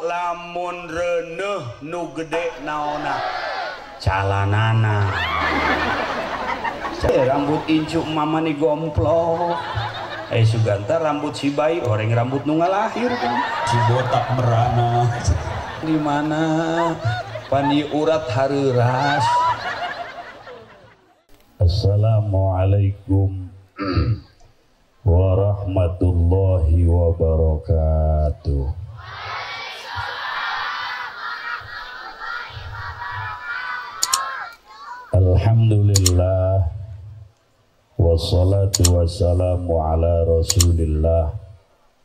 lamun reuneuh nu gede naonna calanana. Rambut incu mama nih gomplok. Suganta rambut si bayi orang rambut nu ngalahir kan. Si botak merana. Di mana pandi urat hareuras. Assalamualaikum warahmatullahi wabarakatuh. Alhamdulillah wassalatu wassalamu ala rasulillah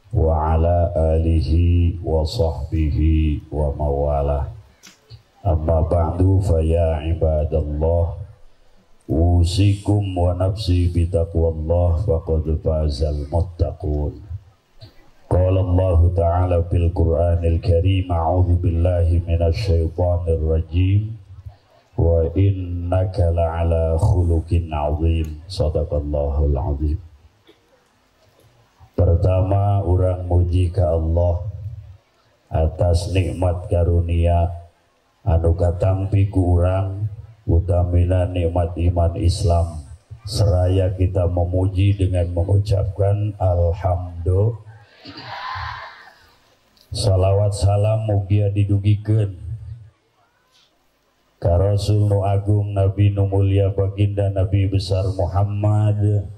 wa ala alihi wa sahbihi wa mawalah. Amma ba'du fa ya ibadallah, usikum wa nafsi bitaqwallah faqad fazal muttaqun. Qala Allah ta'ala fil Qur'anil Karim, a'udzu billahi minasy syaithanir rajim. Wa innaka la'ala khuluqin 'azim. Shadaqallahul 'azim. Pertama urang muji ka Allah atas nikmat karunia anu katampi ku urang, utamina nikmat iman Islam. Seraya kita memuji dengan mengucapkan alhamdulillah. Salawat salam mugia didugikeun ka Rasul nu agung, Nabi nu mulia, baginda Nabi besar Muhammad,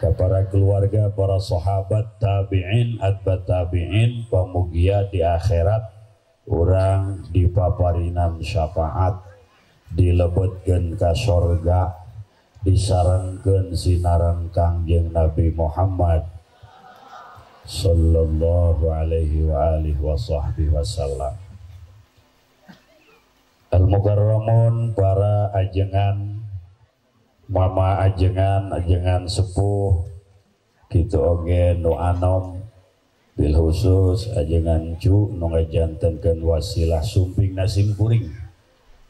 ka para keluarga, para sahabat, tabi'in, atba tabi'in, pamugia di akhirat urang dipaparinan syafaat, dilebetkeun ka sorga, disarengkeun sinaran Kangjeng Nabi Muhammad sallallahu alaihi wa alihi wa sahbihi wasallam. Al-Mukarramun, para ajengan, mama ajengan, ajengan sepuh, kitu oge nu anom, bil khusus ajengan cu nu ngajantenkeun wasilah sumping nasim puring.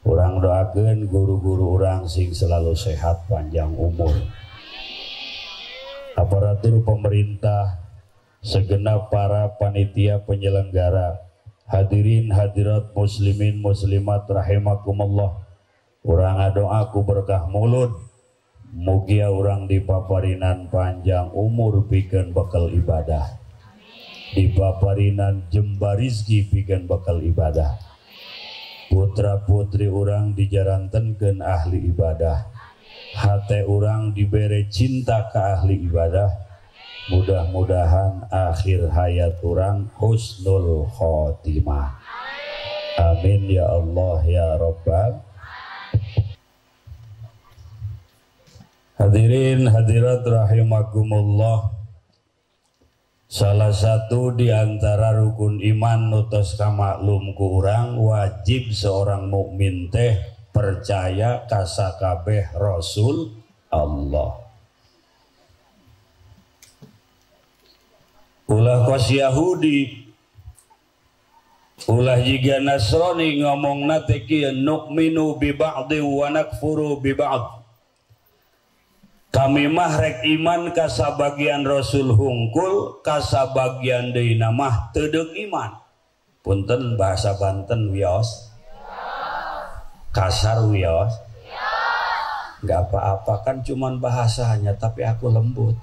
Urang doakeun guru-guru urang sing selalu sehat panjang umur. Aparatur pemerintah, segenap para panitia penyelenggara, hadirin hadirat muslimin muslimat rahimakumullah. Urang ngadoa ku berkah mulut, mugia urang dipaparinan panjang umur pikeun bekal ibadah, dipaparinan jembar rizki pikeun bekal ibadah. Putra putri urang dijarantenkeun ahli ibadah, hate urang dibere cinta ka ahli ibadah. Mudah-mudahan akhir hayat orang husnul khotimah. Amin ya Allah ya Rabbal. Hadirin hadirat rahimakumullah, salah satu di antara rukun iman nutos kamaklum ku urang, wajib seorang mukmin teh percaya kasakabeh Rasul Allah. Ulah kos Yahudi, ulah jiga Nasrani ngomongna teh kieu, nu'minu bi ba'di wa nakfuru bi ba'd. Kami mah rek iman ka sabagian Rasul hungkul, ka sabagian deuna mah teu deuk iman. Punten bahasa Banten wios. Kasar wios. Enggak apa-apa, kan cuman bahasanya, tapi aku lembut.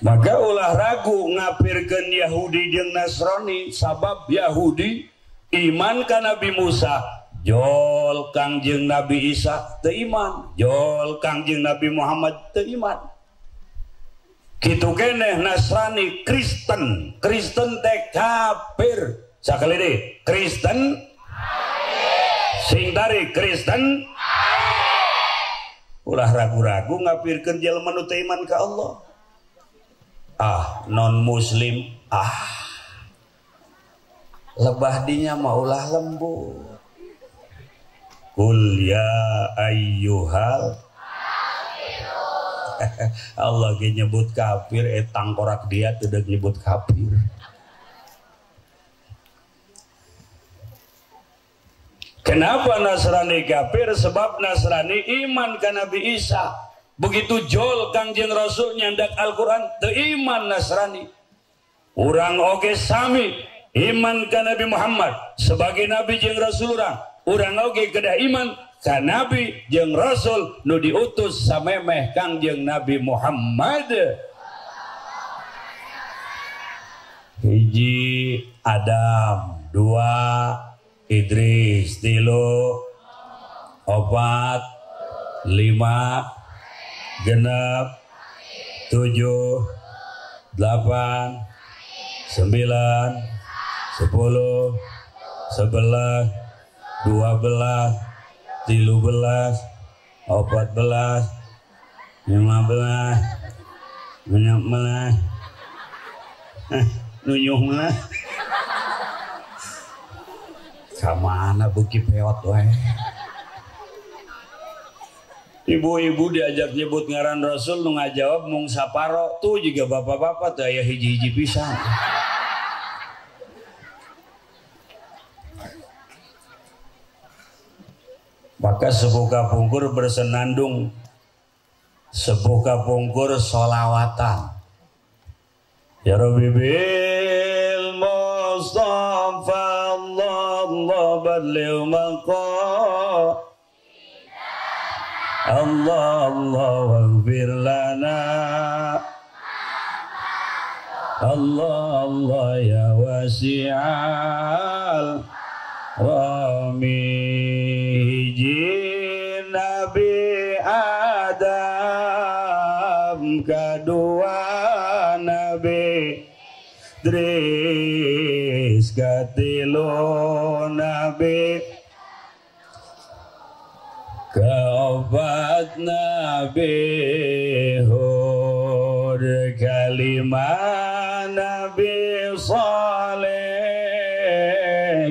Maka ulah ragu ngapirkeun Yahudi jeung Nasrani, sabab Yahudi iman ka Nabi Musa, jol Kangjeng Nabi Isa teu iman, jol Kangjeng Nabi Muhammad teu iman. Kitu keneh Nasrani, Kristen, Kristen teh kafir. Sakali deui, Kristen kafir. Sing tari Kristen kafir. Ulah ragu-ragu ngapirkeun jelema nu teu iman ka Allah. Non muslim, lebah dinya maulah lembut. Qul ya ayyuhal Allah ge nyebut kafir, tangkorak dia tidak nyebut kafir. Kenapa Nasrani kafir? Sebab Nasrani iman ke Nabi Isa. Begitu jol Kangjeng Rasul nyandak Al-Quran, teu iman Nasrani. Urang oge sami iman ke Nabi Muhammad sebagai Nabi jeung Rasul urang oge kedah iman ka Nabi jeung Rasul nu diutus samemeh Kangjeng Nabi Muhammad. Hiji Adam, dua Idris, tilu opat, lima genep, tujuh, delapan, 9, 10, 11, 12, 13, 14, 15, 16, nunyuh mana? Kamana buki peot wae. Ibu-ibu diajak nyebut ngaran Rasul nu ngajawab mung saparo, tuh juga bapak-bapak teh aya hiji-hiji pisan. Maka sebuah kapungkur bersenandung, sebuah kapungkur solawatan. Ya Rabbi bil Mustafa Allah balligh maqam Allah waghfir lana Allah ya wasi'al Rami Nabi Adam, kedua Nabi Idris, ketilu Nabi, keempat Nabi Hud, kelima Nabi Saleh,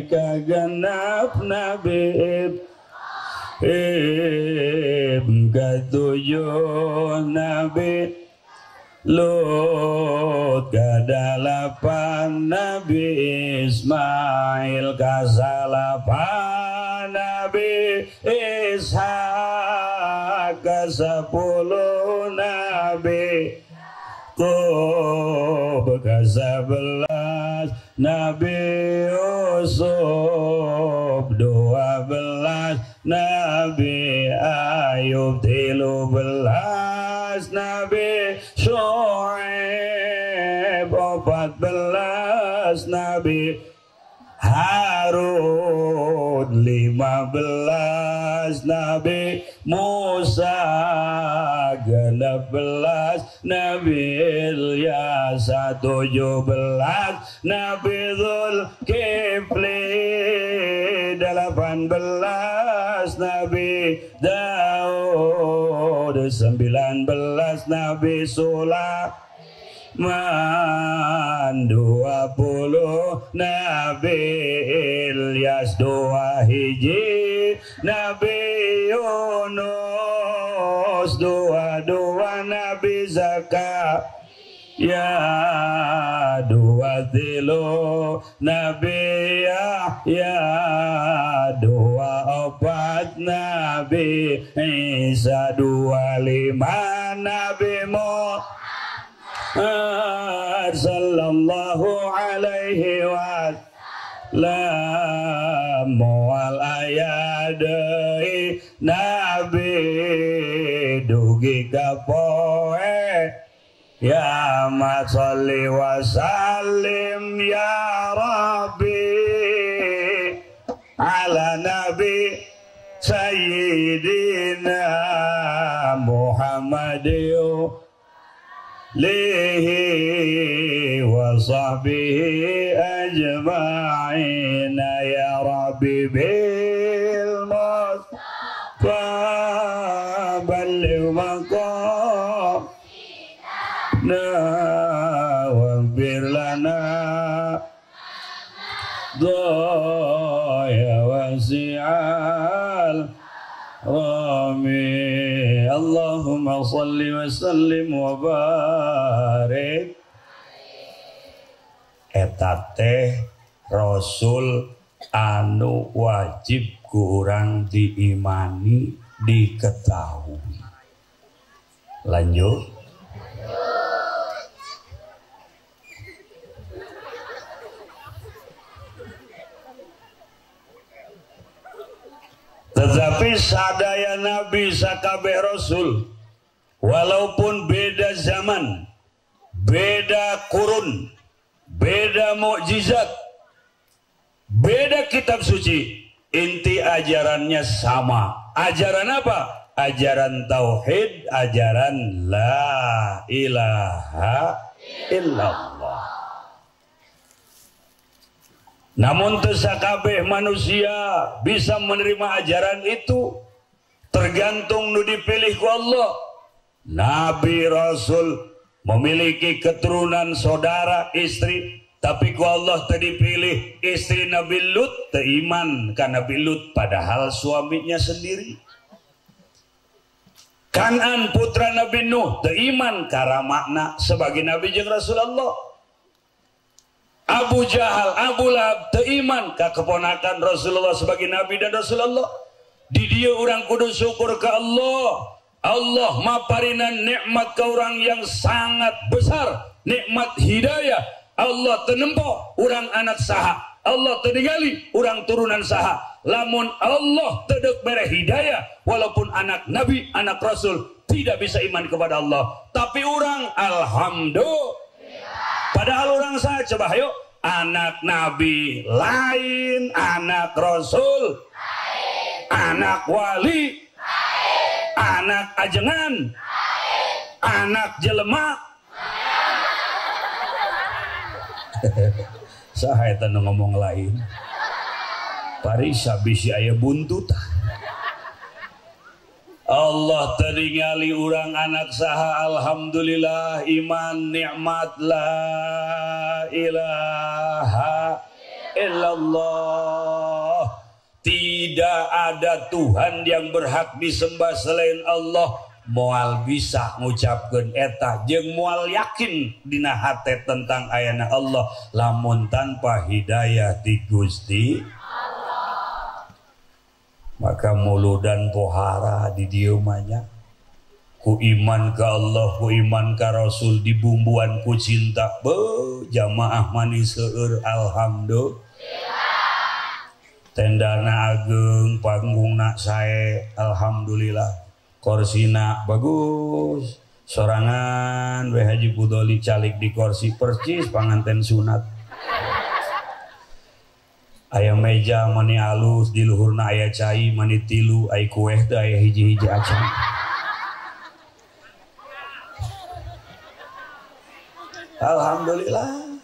kegenap Nabi Ibrahim, ketujuh Nabi Lut, kedelapan Nabi Ismail, kesalapan Nabi Ishak, kesepuluh Nabi Yakub, ke-11 Nabi Yusuf, 12 Nabi Ayub, 13 Nabi Syuaib, 14 Nabi Harun, 15 Nabi Musa, 16 Nabi Ilyas, 17 Nabi Zulkifli, 18 Nabi Daud, 19 Nabi Sulaiman, 20 Nabi Ilyas, 2 hiji Nabi Yunus, 22 Nabi Zakaria, 23 Nabi Yahya, 24 Nabi Isa, 25 Nabi Muhammad sallallahu alaihi wasallam, wal ayadai Nabi dugi kapoe ya ma sholli wa sallim ya Rabbi ala Nabi Sayyidina Muhammadin lihi wa sahbihi ajma'ina ya Rabbi bil Mustafa balligh maqamna waghfir lana ya wasi'al Amin. Allahumma salli wa sallim wa barik. Eta teh Rasul anu wajib ku urang diimani diketahui. Lanjut. Tetapi sadaya nabi sakabeh rasul walaupun beda zaman, beda kurun, beda mukjizat, beda kitab suci, inti ajarannya sama. Ajaran apa? Ajaran tauhid, ajaran la ilaha illallah. Namun tesakabeh manusia bisa menerima ajaran itu tergantung nu dipilih ku Allah. Nabi Rasul memiliki keturunan saudara istri, tapi ku Allah tadi pilih istri Nabi Lut teiman ka Nabi Lut padahal suaminya sendiri. Kanan putra Nabi Nuh teiman karamakna sebagai Nabi jeung Rasulullah. Abu Jahal, Abu Lahab teiman ka keponakan Rasulullah sebagai Nabi dan Rasulullah. Di dia orang kudu syukur ke Allah. Allah maparinan nikmat ke orang yang sangat besar, nikmat hidayah. Allah tenempo orang anak saha, Allah teningali orang turunan saha. Lamun Allah tedek mere hidayah, walaupun anak Nabi, anak Rasul tidak bisa iman kepada Allah. Tapi orang alhamdulillah. Padahal orang saya coba ayo anak Nabi lain, anak Rasul lain, anak wali lain, anak ajengan lain, anak jelema saha eta nu ngomong lain parisa bisi aya buntutan. Allah teringali urang anak saha alhamdulillah iman nikmat la ilaha illallah. Tidak ada Tuhan yang berhak disembah selain Allah. Moal bisa ngucapkeun eta jeung moal yakin dina hate tentang ayana Allah lamun tanpa hidayah ti Gusti maka muludan pohara di dieu manya ku iman ka Allah ku iman ka Rasul dibumbuan ku cinta be jamaah manis seueur alhamdulillah. Tendana ageng panggungna sae alhamdulillah, korsina bagus sorangan we Haji Budoli calik di kursi percis panganten sunat. Aya meja mani alus di luhurna aya cai mani tilu aya kueh teh aya hiji-hiji acan. Alhamdulillah.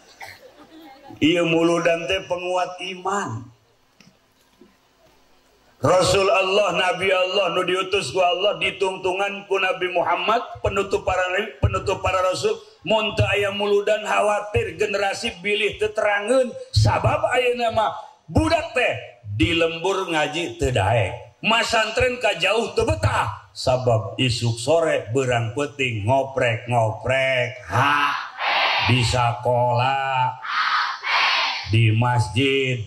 Ieu muludan teh penguat iman. Rasul Allah, Nabi Allah nu diutus ku Allah ditungtungan ku Nabi Muhammad penutup para rasul. Mun teu aya muludan khawatir generasi bilih teu terangeun sabab ayeuna mah budak teh di lembur ngaji teu daek, masantren ka jauh teu betah sabab isuk sore beurang peuting ngoprek-ngoprek di sakola, di masjid,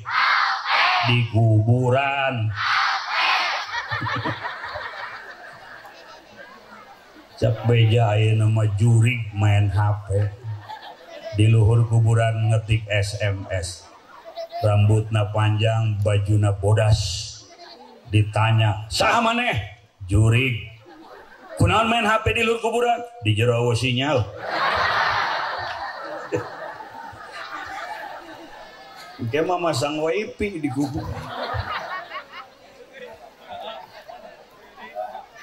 di kuburan. Cak beja ayeuna mah jurig main HP. Di luhur kuburan ngetik SMS. Rambutna panjang, bajuna bodas. Ditanya, "Saha maneh?" "Jurig." "Kunaon main HP di luhur kuburan?" "Di jero sinyal." Dia mah masang wifi di kuburan.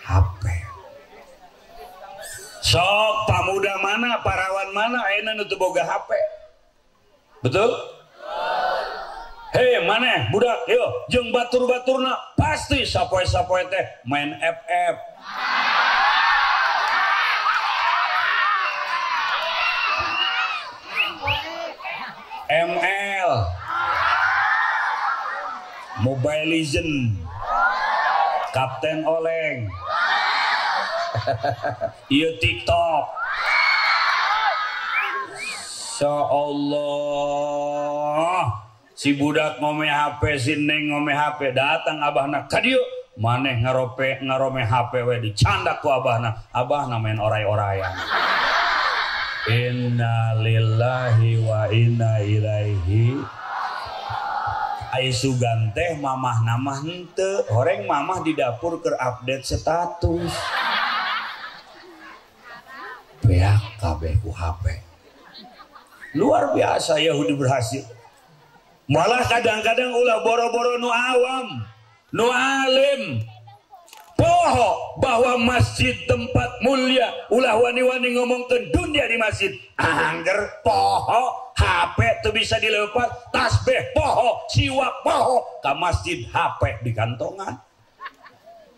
HP. Sok pamuda mana, parawan mana ayeuna nu teu boga HP. Betul? Hei maneh budak, yo jeung batur-baturna pasti sapoe-sapoe teh main FF. ML, Mobile Legend, Kapten Oleng, iya TikTok. Insya Allah si budak ngome HP, si neng ngome HP, datang abahna ka dieu maneh ngarome HP we dicandak ku abahna main oray-orayan. Inna lillahi wa inna ilaihi. Ai sugan teh mamah namah henteu, horeng mamah di dapur keur update status. Beak kabeh ku HP. Luar biasa Yahudi berhasil. Malah kadang-kadang ulah boro-boro nu awam, nu alim poho bahwa masjid tempat mulia, ulah wani-wani ngomongkeun dunia di masjid. Angger poho HP tuh bisa dilepas, tasbih poho, siwak poho, ka masjid HP di kantongan.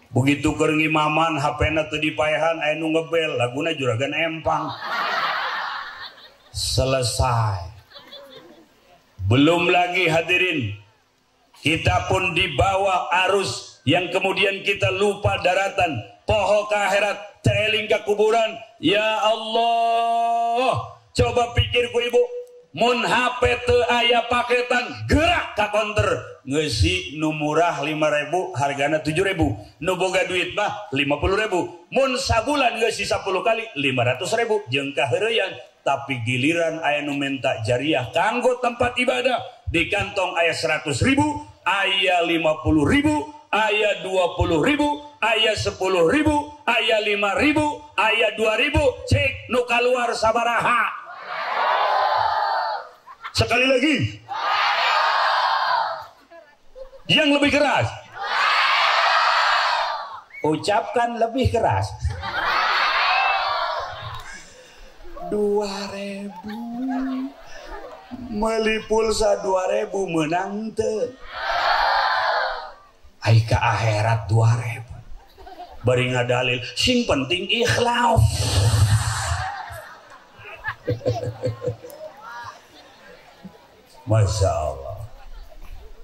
Begitu keur ngimaman HP-na teu dipaehan aya nu ngebel, laguna juragan empang. Selesai. Belum lagi hadirin, kita pun di bawah arus yang kemudian kita lupa daratan, poho ke akhirat, tereling ke kuburan. Ya Allah, coba pikir ku ibu, mun HP teu aya paketan, gerak ka konter, ngeusi nu murah 5.000, hargana 7.000, nu boga duit mah 50.000, mun sabulan ngeusi 10 kali 500.000, jeung kaheureyan. Tapi giliran aya nu minta jariah kanggo tempat ibadah, di kantong aya 100.000, aya 50.000, aya 20.000, aya 10.000, aya 5.000, aya 2.000, cek nu kaluar sabaraha. Sekali lagi, yang lebih keras, ucapkan lebih keras. 2.000, meuli pulsa 2.000 menang teu. Ai ka akhirat 2.000. Bari ngadalil, sing penting ikhlas. Masya Allah.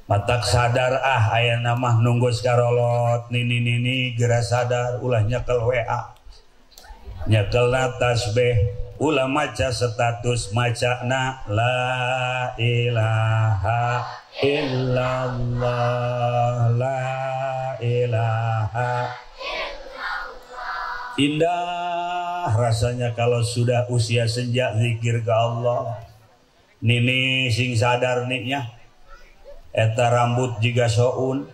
Matak sadar aya nama nunggu sekarolot nini gera sadar ulah nyekel WA, nyekel tasbih, ulah maca status, macana la ilaha illallah, la ilaha illallah. Indah rasanya kalau sudah usia senja zikir ke Allah. Nini sing sadar niknya eta rambut jiga soun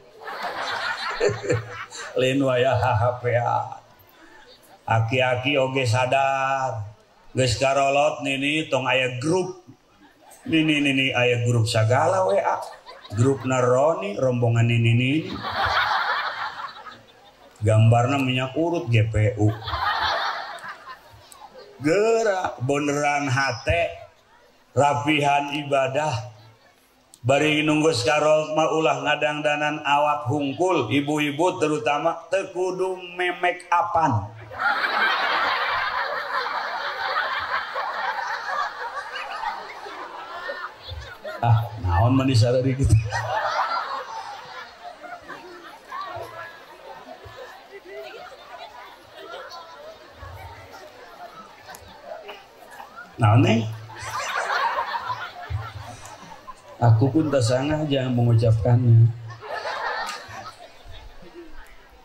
lain waya HHPA. Aki-aki oge sadar geus karolot nini tong aya grup nini aya grup sagala WA, grup Naroni rombongan nini gambarna minyak urut GPU gerak beneran hate rapihan ibadah. Bari nunggu sekarol mah ulah ngadangdanan awak hungkul, ibu-ibu terutama teu kudu memek apan. Naon mah disarari gitu. Naon neng? Aku pun tak sengaja mengucapkannya.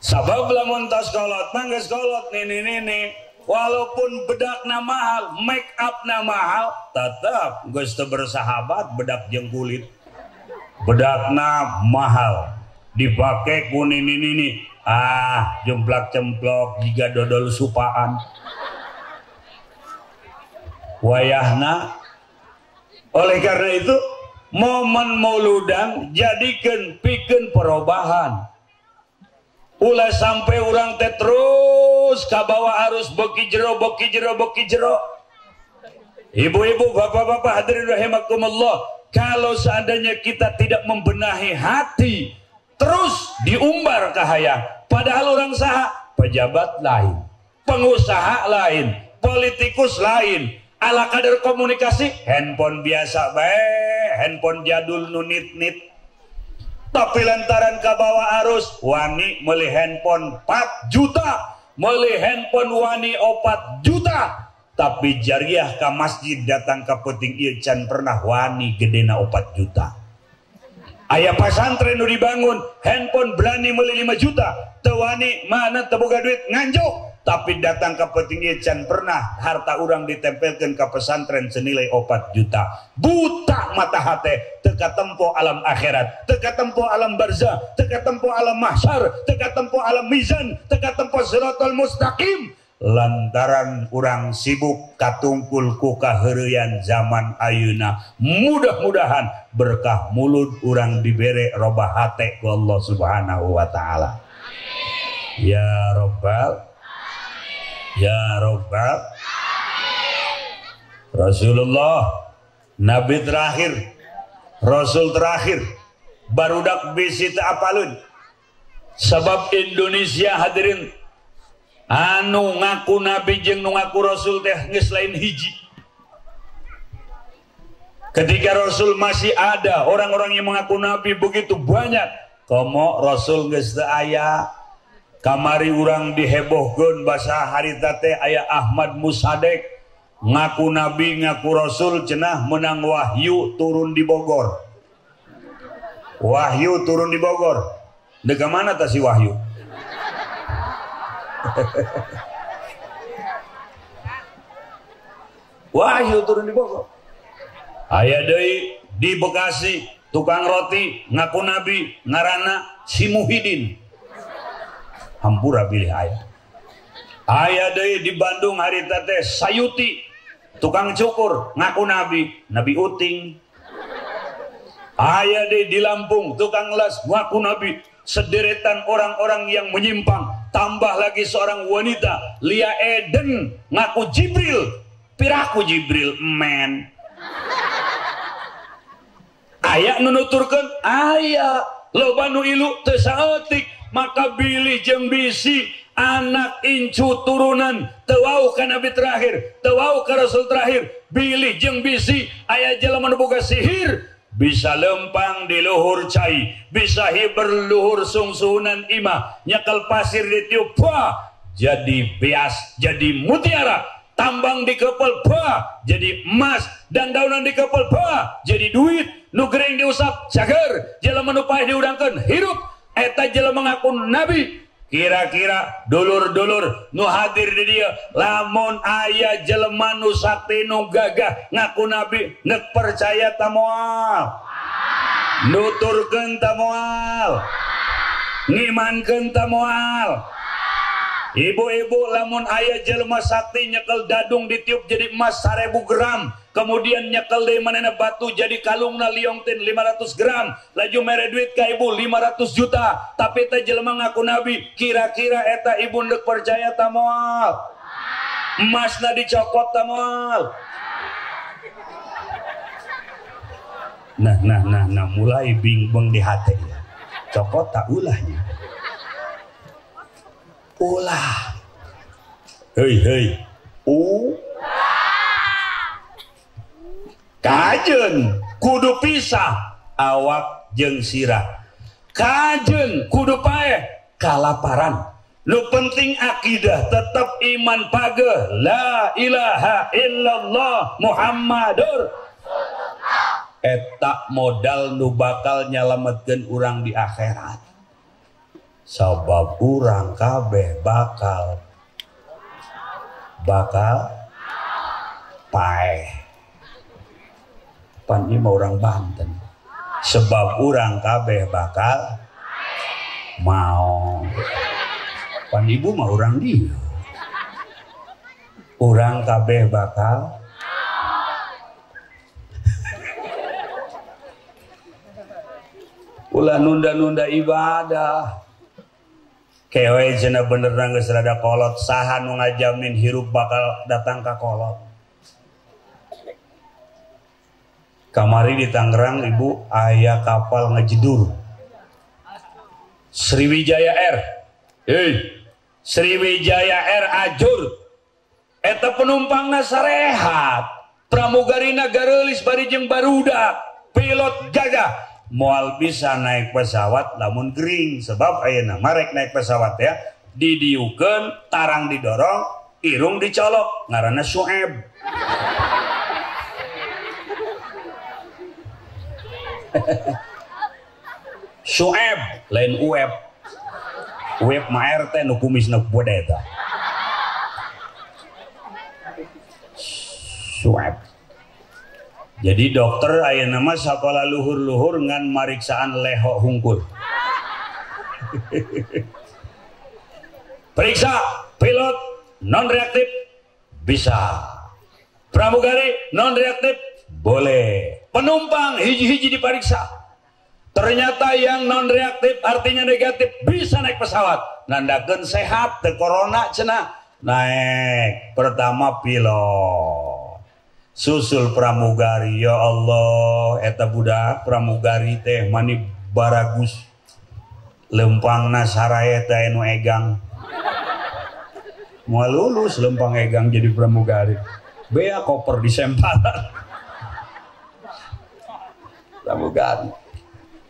Sabab lamun tas kolot mah geus kolot nini. Walaupun bedakna mahal, make upna mahal, tetap geus teu bersahabat bedak jeung kulit. Bedakna mahal, dipake ku nini. Jemplak cemplok jiga dodol supaan. Wayahna. Oleh karena itu momen mauludan jadikan pikeun perubahan. Ulah sampai orang teh terus kabawa arus beki jero. Ibu-ibu, bapak-bapak hadirin rahimakumullah, kalau seandainya kita tidak membenahi hati, terus diumbar ke hayang, padahal orang saha pejabat lain, pengusaha lain, politikus lain, ala kadar komunikasi handphone biasa bae, handphone jadul nunit-nit. Tapi lantaran kabawa arus wani meuli handphone 4 juta, meuli handphone wani 4 juta, tapi jariah ka masjid datang ka peuting ieu can pernah wani gedena 4 juta. Aya pasantren nu dibangun, handphone berani meuli 5 juta, tewani mana teboga duit nganjuk, tapi datang ke petinggi can pernah harta orang ditempelkan ke pesantren senilai 4 juta. Buta mata hati, teka tempo alam akhirat, teka tempo alam barzah, teka tempo alam mahsyar, teka tempo alam mizan, teka tempo siratal mustaqim. Lantaran orang sibuk katungkul ku kaheureuyan zaman ayeuna. Mudah-mudahan berkah mulut orang dibere robah hate ku Allah Subhanahu wa taala. Ya Rabbal, ya Rabbal. Rasulullah Nabi terakhir, Rasul terakhir, barudak bisi teu apalun. Sebab Indonesia hadirin anu ngaku nabi jeung nu ngaku rasul teh geus lain hiji. Ketika Rasul masih ada, orang-orang yang mengaku nabi begitu banyak, komo Rasul geus teu aya. Kamari urang dihebohkeun basa harita teh aya Ahmad Musadek ngaku nabi ngaku rasul cenah menang wahyu turun di Bogor. Wahyu turun di Bogor. Deka mana tah si wahyu? Wahyu turun di Bogor. Aya deui di Bekasi tukang roti ngaku nabi ngaranna si Muhyiddin. Hampura pilih aya. Aya deui di Bandung harita teh Sayuti tukang cukur ngaku nabi, Nabi Uting. Aya deui di Lampung tukang las ngaku nabi. Sederetan orang-orang yang menyimpang, tambah lagi seorang wanita Lia Eden ngaku Jibril, piraku Jibril men. Aya nu nuturkeun aya loba nu ilu teu saeutik, maka bilih jeung bisi anak incu turunan teu wau ka nabi terakhir, teu wau ka rasul terakhir, bilih jeung bisi aya jelema nu boga sihir. Bisa lempang di luhur cai, bisa hiber luhur sungsunan imah, nyakal pasir di tiup, jadi beas, jadi mutiara, tambang di kepel, jadi emas, dan daunan di kepel, jadi duit, nugereng diusap, cager, jelema nu paeh diudangkeun, hirup, eta jelema ngaku nabi. Kira-kira dulur-dulur nu hadir di dia, lamun aya jelema nu sakti nu gagah ngaku nabi, nek percaya ta moal, nuturkeun ta moal, ngimankeun ta moal. Ibu-ibu lamun aya jelema sakti nyekel dadung ditiup jadi emas 1000 gram, kemudian nyekel deui manehna batu jadi kalungna liontin 500 gram, laju mere duit ka ibu 500 juta, tapi teh jelema ngaku nabi, kira-kira eta ibu ndek percaya ta moal? Emasna dicokot ta moal? Nah mulai bingung di hati ya. Cokot tak ulahnya. Ulah. Hei. Kajen kudu pisah awak jeung sirah. Kajen kudu paeh kalaparan. Nu penting akidah tetap iman pageh la ilaha illallah Muhammadur. Eta modal nu bakal nyalametkeun urang di akhirat. Sabab urang kabeh bakal paeh. Pan ieu orang Banten. Sebab urang kabeh bakal mau. Pan ibu mah urang dieu. Urang kabeh bakal ulah nunda-nunda ibadah. Kewe cenah bener geus rada kolot, saha nu ngajamin hirup bakal datang ka kolot. Kamari di Tangerang ibu aya kapal ngejedur Sriwijaya Air. Sriwijaya Air ajur. Eta penumpangna sarehat, pramugarina gareulis bari jeung barudak, pilot gagah. Moal bisa naik pesawat lamun gering, sebab ayeuna marek naik pesawat ya didiukeun, tarang didorong, irung dicolok, ngaranna Syueb. Sueb lain ueb. Ueb mah RT nu kumisna bode eta. Sueb. Jadi dokter aya nama sakola luhur-luhur ngan mariksaan leho hungkul. Periksa pilot non reaktif bisa. Pramugari non reaktif boleh. Penumpang hiji-hiji diperiksa. Ternyata yang non reaktif artinya negatif bisa naik pesawat. Nandakeun sehat teu corona cenah. Naik pertama pilot. Susul pramugari. Ya Allah eta budak pramugari teh mani baragus lempangna saraya teh anu egang moal lulus lempang egang jadi pramugari bea koper di sempalan pramugari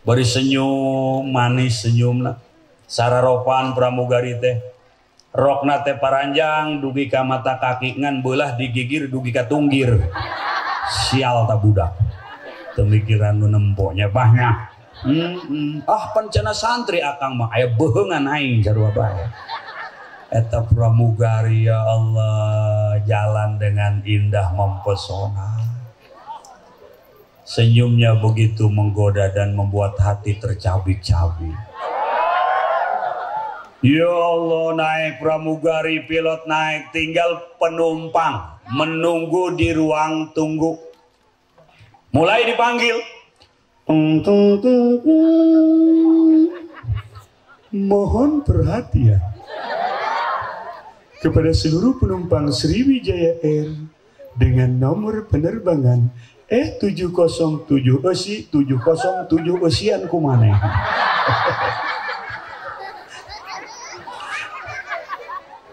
bari senyum manis senyumna sararopan pramugari teh rokna teh paranjang dugi ka mata kaki ngan beulah digigir dugi ka tunggir sial ta budak teu mikiran nu nempoknya bahnya pancana santri akang mah aya beungan aing sarua bae eta pramugari ya Allah jalan dengan indah mempesona senyumnya begitu menggoda dan membuat hati tercabik-cabik. Ya Allah naik pramugari pilot naik tinggal penumpang menunggu di ruang tunggu mulai dipanggil mohon perhatian kepada seluruh penumpang Sriwijaya Air dengan nomor penerbangan E707 707 Esian kumaneh.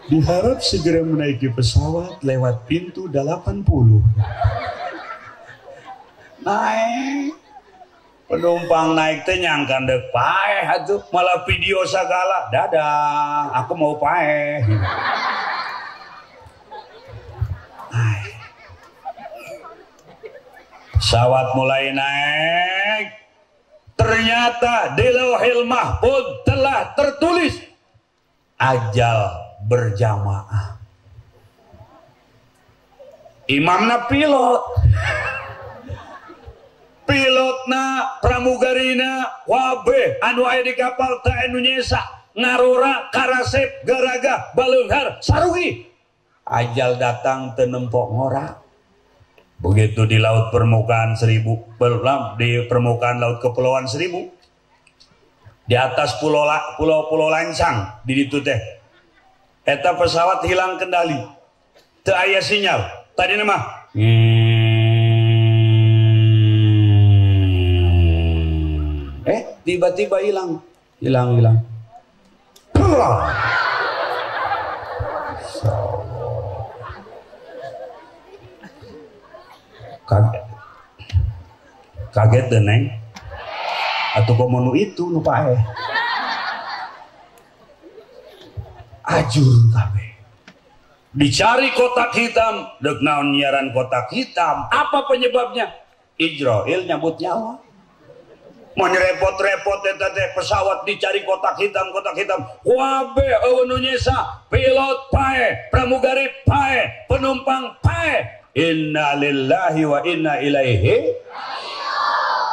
Diharap segera menaiki pesawat lewat pintu 80. Naik penumpang naik teh nyangkan dek paeh atuh malah video sagala dadah aku mau paeh. Pesawat mulai naik ternyata di Lauhil Mahfuz telah tertulis ajal berjamaah. Imamna pilot pilotna pramugarina wabe anu aya di kapal teh anu nyesa ngarora karasep garaga baleunghar sarugi ajal datang teu nempok ngora begitu di laut permukaan 1000 di permukaan laut kepulauan 1000 di atas pulau lancang di ditu teh eta pesawat hilang kendali teu aya sinyal tadi mah tiba-tiba hilang kaget deh neng atau komonu itu nu paeh ajur kabeh dicari kotak hitam dek naon nyiaran kotak hitam apa penyebabnya Ijrail nyambut nyawa mau repot-repot eta teh pesawat dicari kotak hitam wabe eueun nu nyesa pilot pae pramugari pae penumpang pae inna lillahi wa inna ilaihi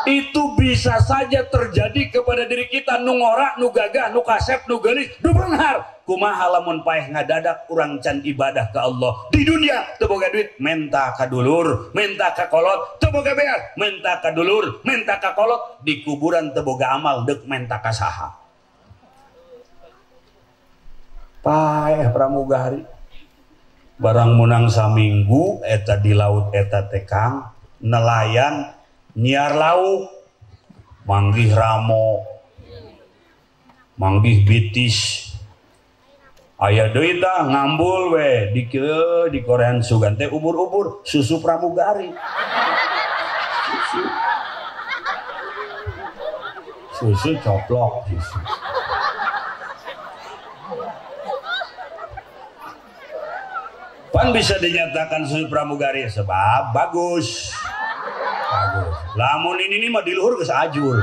itu bisa saja terjadi kepada diri kita nu ngora nu gagah nu kasep nu geulis nu beunghar kumaha lamun paeh ngadadak urang can ibadah ka Allah di dunia teu boga duit menta ka dulur menta ka kolot teu boga beas menta ka dulur menta ka kolot di kuburan teu boga amal deuk menta ka saha paeh pramugari barang menang saminggu eta di laut eta tekang nelayan nyiar lauk manggih ramo manggih bitis aya deui tah ngambul we di Korean sugan teh ubur-ubur susu pramugari susu coplok susu pan bisa dinyatakan susu pramugari sebab bagus lamun ini mah di luhur geus ajur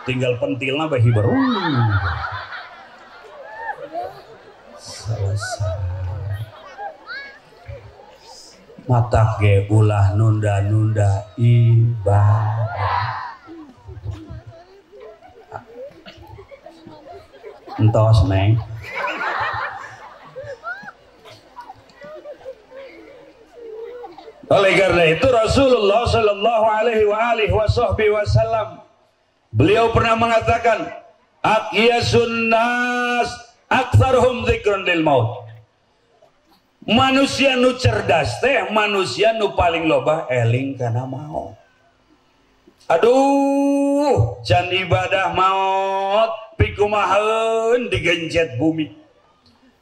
tinggal pentilna bae baru selesai. Mata ge ulah nunda-nunda ibadah. Entos neng. Oleh karena itu Rasulullah Shallallahu Alaihi Wasallam beliau pernah mengatakan, "Aqyasun nas aktsaruhum dzikrun lil maut." Manusia nu cerdas teh manusia nu paling loba eling kana maut. Aduh, can ibadah maut pikumaheun digencet bumi.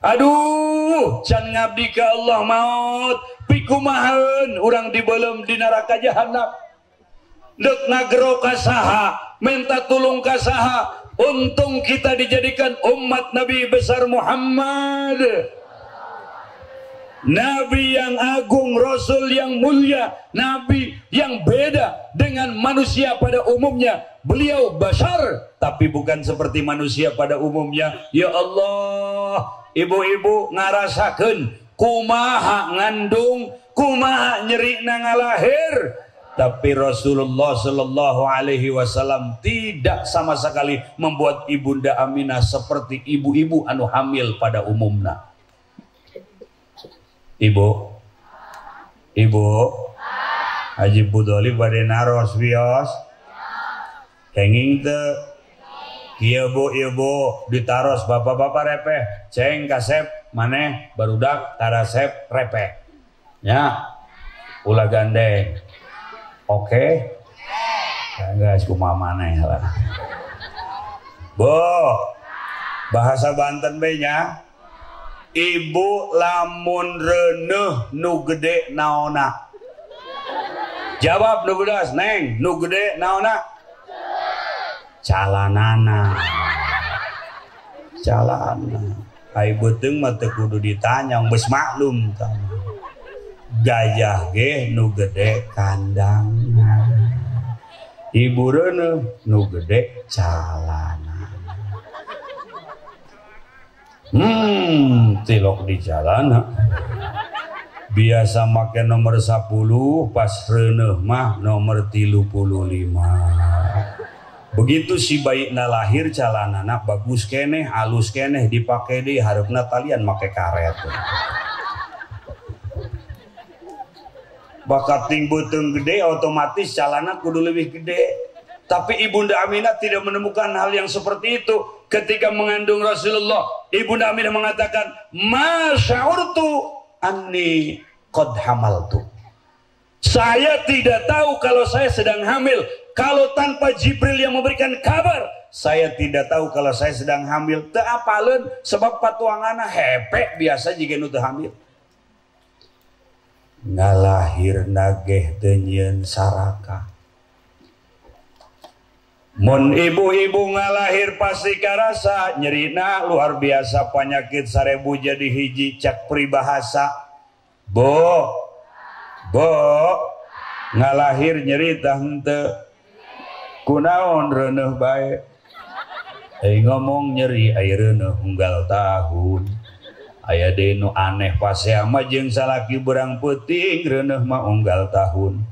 Aduh, can ngabdi ka Allah maut pikumaheun urang dibelem di neraka jahanam. Deuk ngagero ka saha, minta tulung ka saha. Untung kita dijadikan umat Nabi besar Muhammad. Nabi yang agung, Rasul yang mulia, Nabi yang beda dengan manusia pada umumnya. Beliau bashar, tapi bukan seperti manusia pada umumnya. Ya Allah, ibu-ibu ngarasakeun kumaha ngandung, kumaha nyeri ngalahir. Tapi Rasulullah Shallallahu Alaihi Wasallam tidak sama sekali membuat ibunda Aminah seperti ibu-ibu anu hamil pada umumnya. Ibu Haji Budoli bade naros wios kenging teu kieu bu ibu ditaros bapak-bapak repeh ceng kasep maneh barudak tarasep repeh nya ulah gandeng oke guys kumaha maneh lah bu bahasa Banten be nya. Ibu lamun reuneuh nu gede naona? Jawab nu bedas, Neng, nu gede naona? Calanana. Calana. Ai beuteung mah teu kudu ditanya, geus maklum tanya. Gajah ge nu gede kandangna. Ibu reuneuh nu gede calana. Tilok di jalan biasa make nomor 10 pas reuneuh mah nomor 35. Begitu si baikna lahir calanana bagus keneh halus keneh dipake deui hareupna talian make karet. Bakat ting beuteung gede otomatis calana kudu lebih gede. Tapi Ibunda Aminah tidak menemukan hal yang seperti itu. Ketika mengandung Rasulullah, Ibunda Aminah mengatakan, "Ma sya'urtu anni qad hamaltu." Saya tidak tahu kalau saya sedang hamil. Kalau tanpa Jibril yang memberikan kabar, saya tidak tahu kalau saya sedang hamil. Teu apaleun sebab patuanganna hepek biasa jika nu teu hamil. Ngalahirna geh teu nyieun saraka. Mun ibu-ibu ngalahir pasti karasa nyerina luar biasa penyakit 1000 jadi hiji cak peribahasa. Bo ngalahir nyeri tah henteu kunaon reuneuh bae. Ngomong nyeri aya reuneuh unggal tahun. Aya deui nu aneh pasea mah jeung salaki berang peuting reuneuh mah unggal tahun.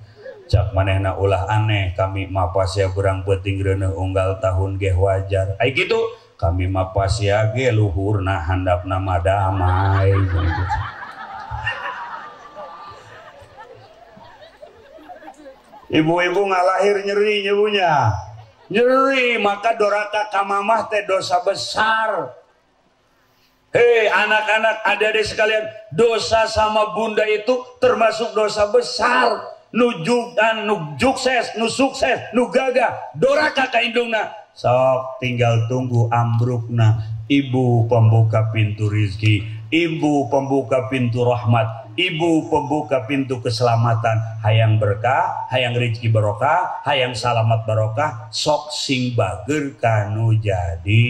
Cak manehna ulah aneh kami mah pasea berang peuting reuneuh unggal tahun ge wajar. Ai kitu kami mah pasea ge luhurna handapna mah damai. Ibu-ibu ngalahir nyeri nyebunya. Nyeri maka doraka ka mamah teh dosa besar. Hei anak-anak adik-adik sekalian, dosa sama bunda itu termasuk dosa besar. Nu sukses, nu gagah, doraka ka indungna. Sok tinggal tunggu ambrukna. Ibu pembuka pintu rizki, ibu pembuka pintu rahmat, ibu pembuka pintu keselamatan. Hayang berkah, hayang rizki barokah, hayang salamat barokah. Sok sing bageur kanu jadi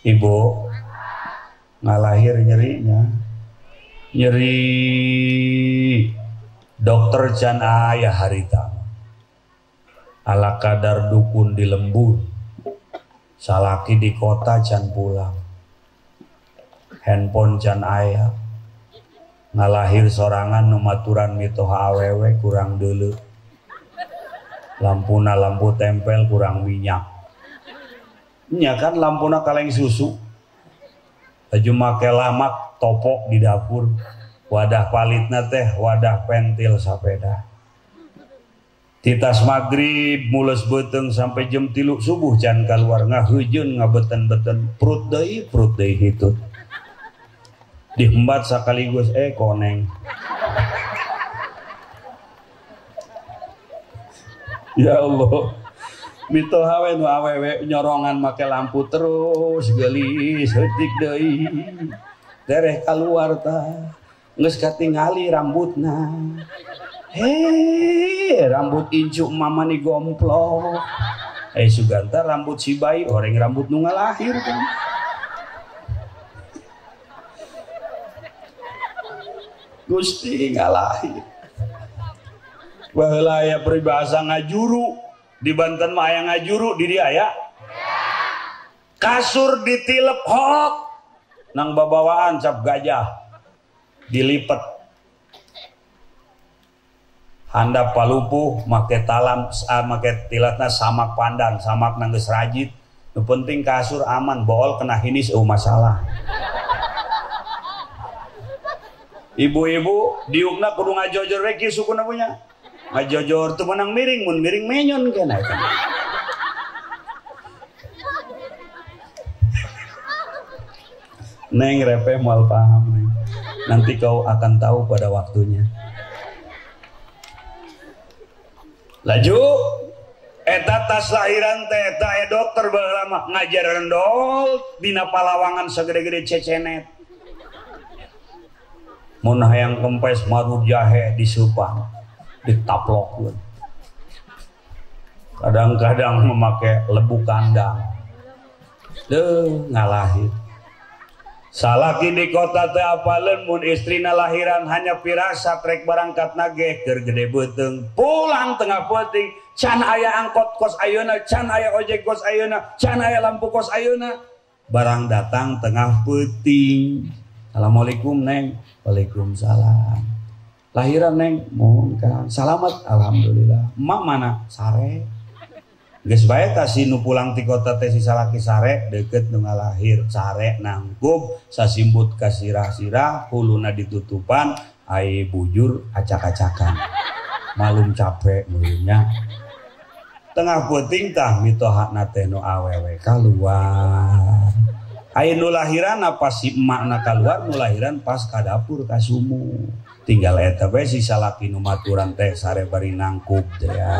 ibu ngalahir nyerinya. Nyeri dokter can aya harita ala kadar dukun di lembur, salaki di kota can pulang, handphone can aya, ngalahir sorangan numaturan mitoha awewe kurang dulu, lampuna lampu tempel kurang minyak, nya kan lampuna kaleng susu, baju make lamak topok di dapur, wadah palitna teh wadah pentil sapeda. Titas maghrib mulus beteng sampai jam 3 subuh can keluar ngahujeun ngabeten-beten perut deui hitut. Dihembat sakaligus koneng. Ya Allah. Mitoha we nu awewe nyorongan make lampu terus gelis heutik deui. Dereh keluar tah. Geus katingali rambutna. Rambut incu mama nih gomplok. Suganta rambut si bayi orang rambut nu ngalahir kan. Gusti ngalahir. Baheula aya peribahasa ngajuru di Banten mah aya ngajuru di dia aya. Kasur ditilep hok nang babawaan cap gajah dilipet. Handap palupuh make talam make tilatna samak pandan samak nanggeus rajit nu penting kasur aman bool kena hinis masalah. Ibu-ibu diukna kudu ngajojor we kieu sukuna punya ngajojor teu menang miring mun miring menyon kana eta. Neng repeh moal paham neng. Nanti kau akan tahu pada waktunya. Laju eta tas lahiran teh eta dokter baheula mah ngajar rendol dina palawangan sagede-gede cecenet. Mun hayang kempes marud jahe disupang ditaplokkeun. Kadang-kadang memakai lebu kandang. Ngalahir. Salaki di kota teh apaleun mun istrina lahiran hanya pirasa trek berangkat nage keur gede beuteung pulang tengah peuting can aya angkot kos ayeuna can aya ojek kos ayeuna can aya lampu kos ayeuna barang datang tengah peuting. Assalamualaikum neng. Waalaikumsalam. Lahiran neng mun kan salamet alhamdulillah. Emak mana sare. Geus bae kasih nu pulang ti kota teh si salaki sare deket nu ngalahir sare nangkup sasimbut ka sirah-sirah huluna ditutupan ai bujur acak-acakan malum capek mulutnya tengah peuting tah mitohana teh nu awewe kaluar ai nu lahiran apa si emakna kaluar nu lahiran pas ka dapur ka sumu tinggal eta bae si salaki nu maturan teh sare bari nangkup teh ya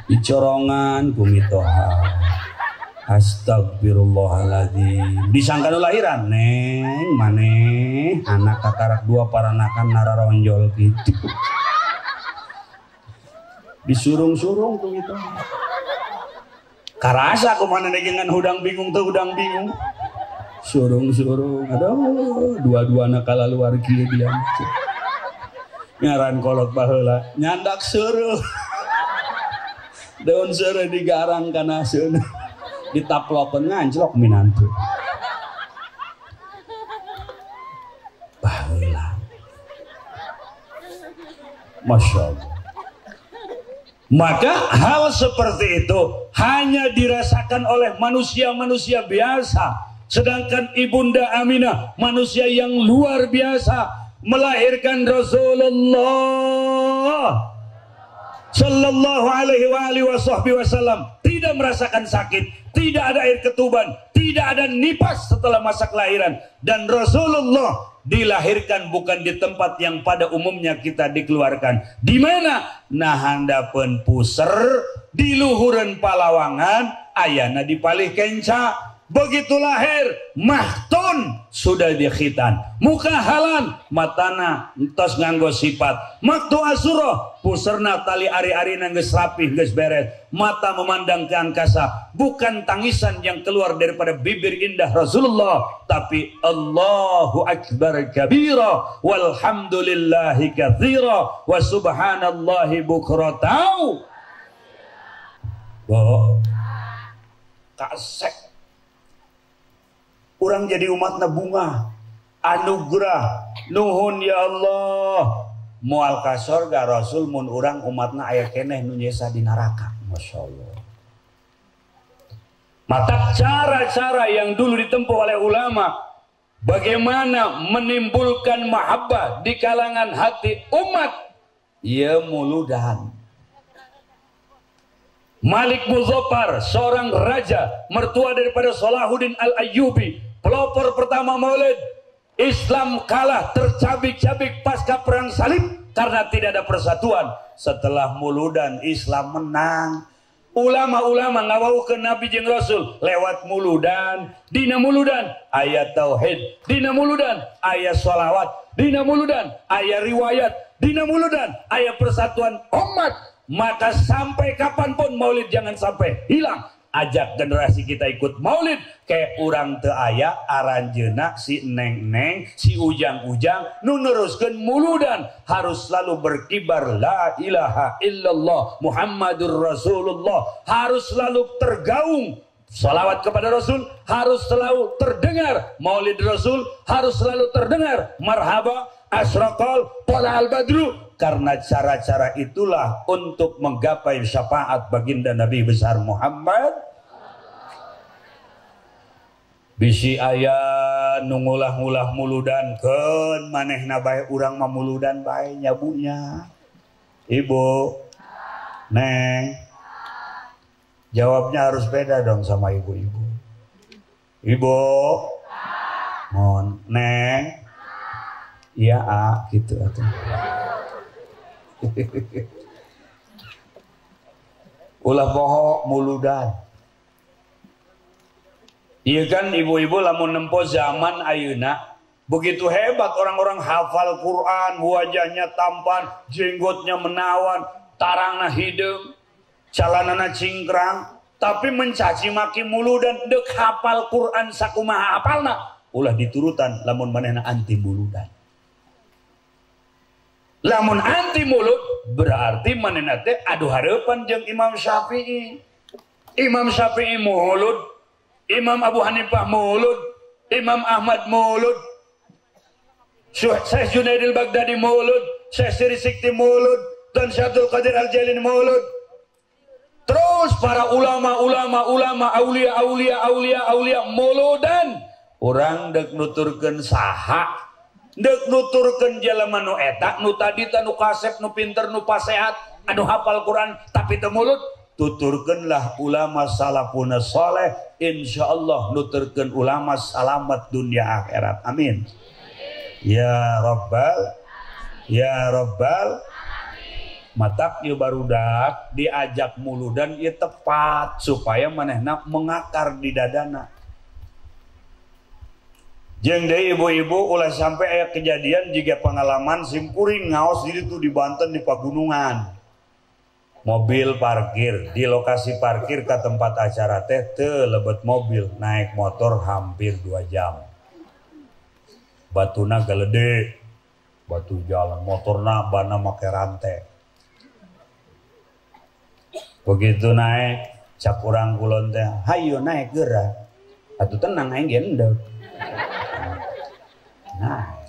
dicorongan kumitoha. Astagfirullahaladzim. Disangka nu lahiran neng maneh anak katarak dua paranakan nararonjol gitu. Disurung-surung tuh gitu. Karasa kumana dengan hudang bingung tuh hudang bingung. Surung-surung. Aduh, dua-duana kala luar kieu dia. Ngaran kolot baheula nyandak suruh. Daun sere digarang kana seun ditaplokeun nganclok minantu baheula. Masya Allah. Maka hal seperti itu hanya dirasakan oleh manusia-manusia biasa, sedangkan Ibunda Aminah manusia yang luar biasa melahirkan Rasulullah Sallallahu alaihi wasallam tidak merasakan sakit, tidak ada air ketuban, tidak ada nipas setelah masa kelahiran, dan Rasulullah dilahirkan bukan di tempat yang pada umumnya kita dikeluarkan. Di mana? Nah handapeun puser, di luhureun palawangan, ayana dipalih kenca. Begitu lahir mahtun sudah dikhitan, muka halan matana entos nganggo sifat maktu asuro puserna tali ari-ari geus rapih geus beres, mata memandang ke angkasa, bukan tangisan yang keluar daripada bibir indah Rasulullah, tapi Allahu akbar kabira walhamdulillahi katsira wa subhanallahi bukratan. Bo kasek urang jadi umatna bunga anugerah nuhun ya Allah moal ka sorga Rasul mun urang umatna aya keneh nu nyesa di neraka. Masya Allah. Mata cara-cara yang dulu ditempuh oleh ulama bagaimana menimbulkan mahabbah di kalangan hati umat, ya muludan. Malik Muzaffar, seorang raja mertua daripada Salahuddin Al-Ayyubi, pelopor pertama Maulid. Islam kalah tercabik-cabik pasca perang salib karena tidak ada persatuan. Setelah muludan Islam menang. Ulama-ulama ngawaukeun Nabi jeung Rasul lewat muludan, dina muludan aya tauhid, dina muludan aya sholawat, dina muludan aya riwayat, dina muludan aya persatuan umat. Maka sampai kapanpun maulid jangan sampai hilang. Ajak generasi kita ikut maulid kayak urang teu aya aranjeuna si neng-neng si ujang-ujang nu neruskeun muludan harus selalu berkibar la ilaha illallah Muhammadur Rasulullah, harus selalu tergaung salawat kepada Rasul, harus selalu terdengar maulid Rasul, harus selalu terdengar marhaba asraqal tala al badru. Karena cara-cara itulah untuk menggapai syafaat baginda Nabi besar Muhammad. Bisi aya nungulah-ngulah muludan keun manehna bae urang mah muludan bae nyabunya. Ibu, Neng, jawabnya harus beda dong sama ibu-ibu. Ibu, mohon, Neng, iya gitu atuh. Ulah bohong muludan. Iya kan ibu-ibu lamun nempo zaman ayeuna begitu hebat orang-orang hafal Quran, wajahnya tampan, jenggotnya menawan, tarangna hideung, calanana cingkrang, tapi mencaci maki muludan deuk hafal Quran sakumaha hafalna ulah diturutan lamun manehna anti muludan. Lamun anti mulut berarti manehna teh adu hareupan jeung Imam Syafi'i. Imam Syafi'i mulud, Imam Abu Hanifah mulud, Imam Ahmad mulud, Syekh Junaidil Baghdadi mulud, Syekh Siri Sikti mulud, dan Syekh Abdul Qadir Al-Jailani mulud. Terus para ulama aulia muludan. Urang deuk nuturkeun saha? Dek nuturkeun jelema nu eta nu tadi nu kasep nu pinter nu pasehat anu hafal Quran tapi teu mulut tuturkeunlah ulama salafuna saleh insyaallah nuturkeun ulama salamat dunia akhirat amin ya rabbal matak ieu barudak diajak muludan ieu tepat supaya manehna mengakar di dadana. Jeung deui ibu-ibu ulah sampai aya kejadian jiga pengalaman simkuring ngaos di ditu di Banten di pagunungan. Mobil parkir di lokasi parkir ke tempat acara teh teu lebet mobil, naik motor hampir 2 jam. Batuna galede, batu jalan, motorna bana make rantai. Begitu naik, cak urang kulon teh, "Hayu naik geura." Atuh tenang aing ge endeuh. Naik,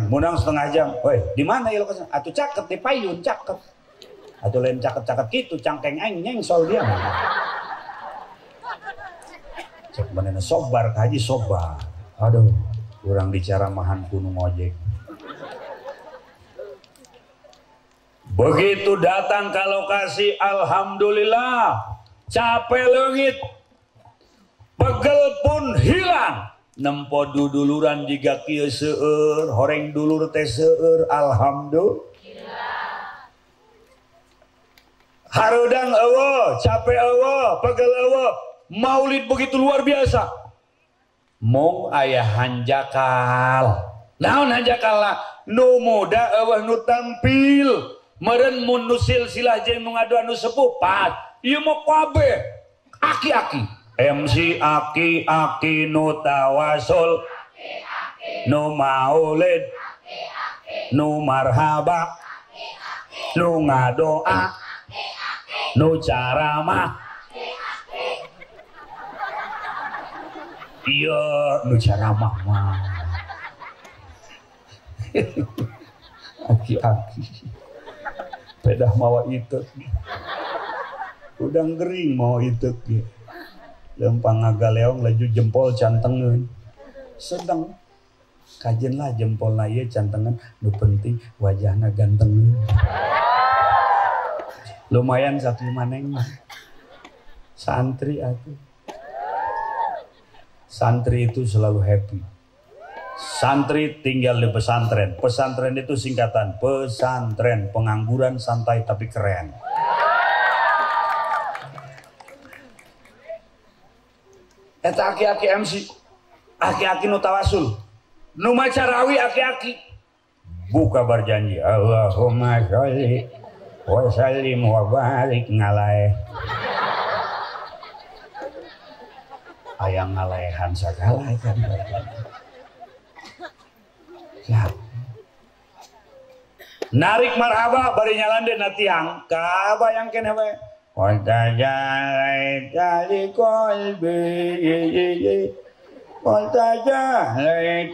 munang setengah jam. Woi, di mana ya lokasinya? Atuh caket di payun, caket. Atuh lain caket-caket gitu, cangkeng aing nyengsol dia. Cek manehna sobar ka haji sobar. Aduh, urang dicaramahan kudu ngojek. Begitu datang ke lokasi, alhamdulillah, capek leungit. Pegel pun hilang. Nempo duduluran jiga kieu seueur, horeng dulur teh seueur, alhamdulillah. Harudang eueuh, capek eueuh, pegel eueuh. Maulid begitu luar biasa. Mung aya hanjakal. Naon hanjakal lah? Nu muda eueuh nu tampil. Meureun mun nu silsilah jeung nu ngadu anu sepuh pat. Ieu mah kabeh aki-aki. MC aki-aki nu tawasul, nu maulid, nu marhaba, nu ngadoa, nu caramah iya nu caramah mah aki-aki pedah mawa itek udang gering mau itek ya lempang ngagaleong laju jempol cantengan sedang kajen lah jempol naya cantengan nu penting wajahna ganteng lumayan satu maneng mah santri aku santri itu selalu happy santri tinggal di pesantren pesantren itu singkatan pesantren pengangguran santai tapi keren eta aki-aki MC aki-aki nu tawasul nu maca rawi aki-aki buka berjanji Allahumma sholli wa sallim wa barik ngalaeh aya ngalaehan sagala kan ya narik marhaba bari nyalande na tiang ka bayang keneh we Waltaja dari kolbi, waltaja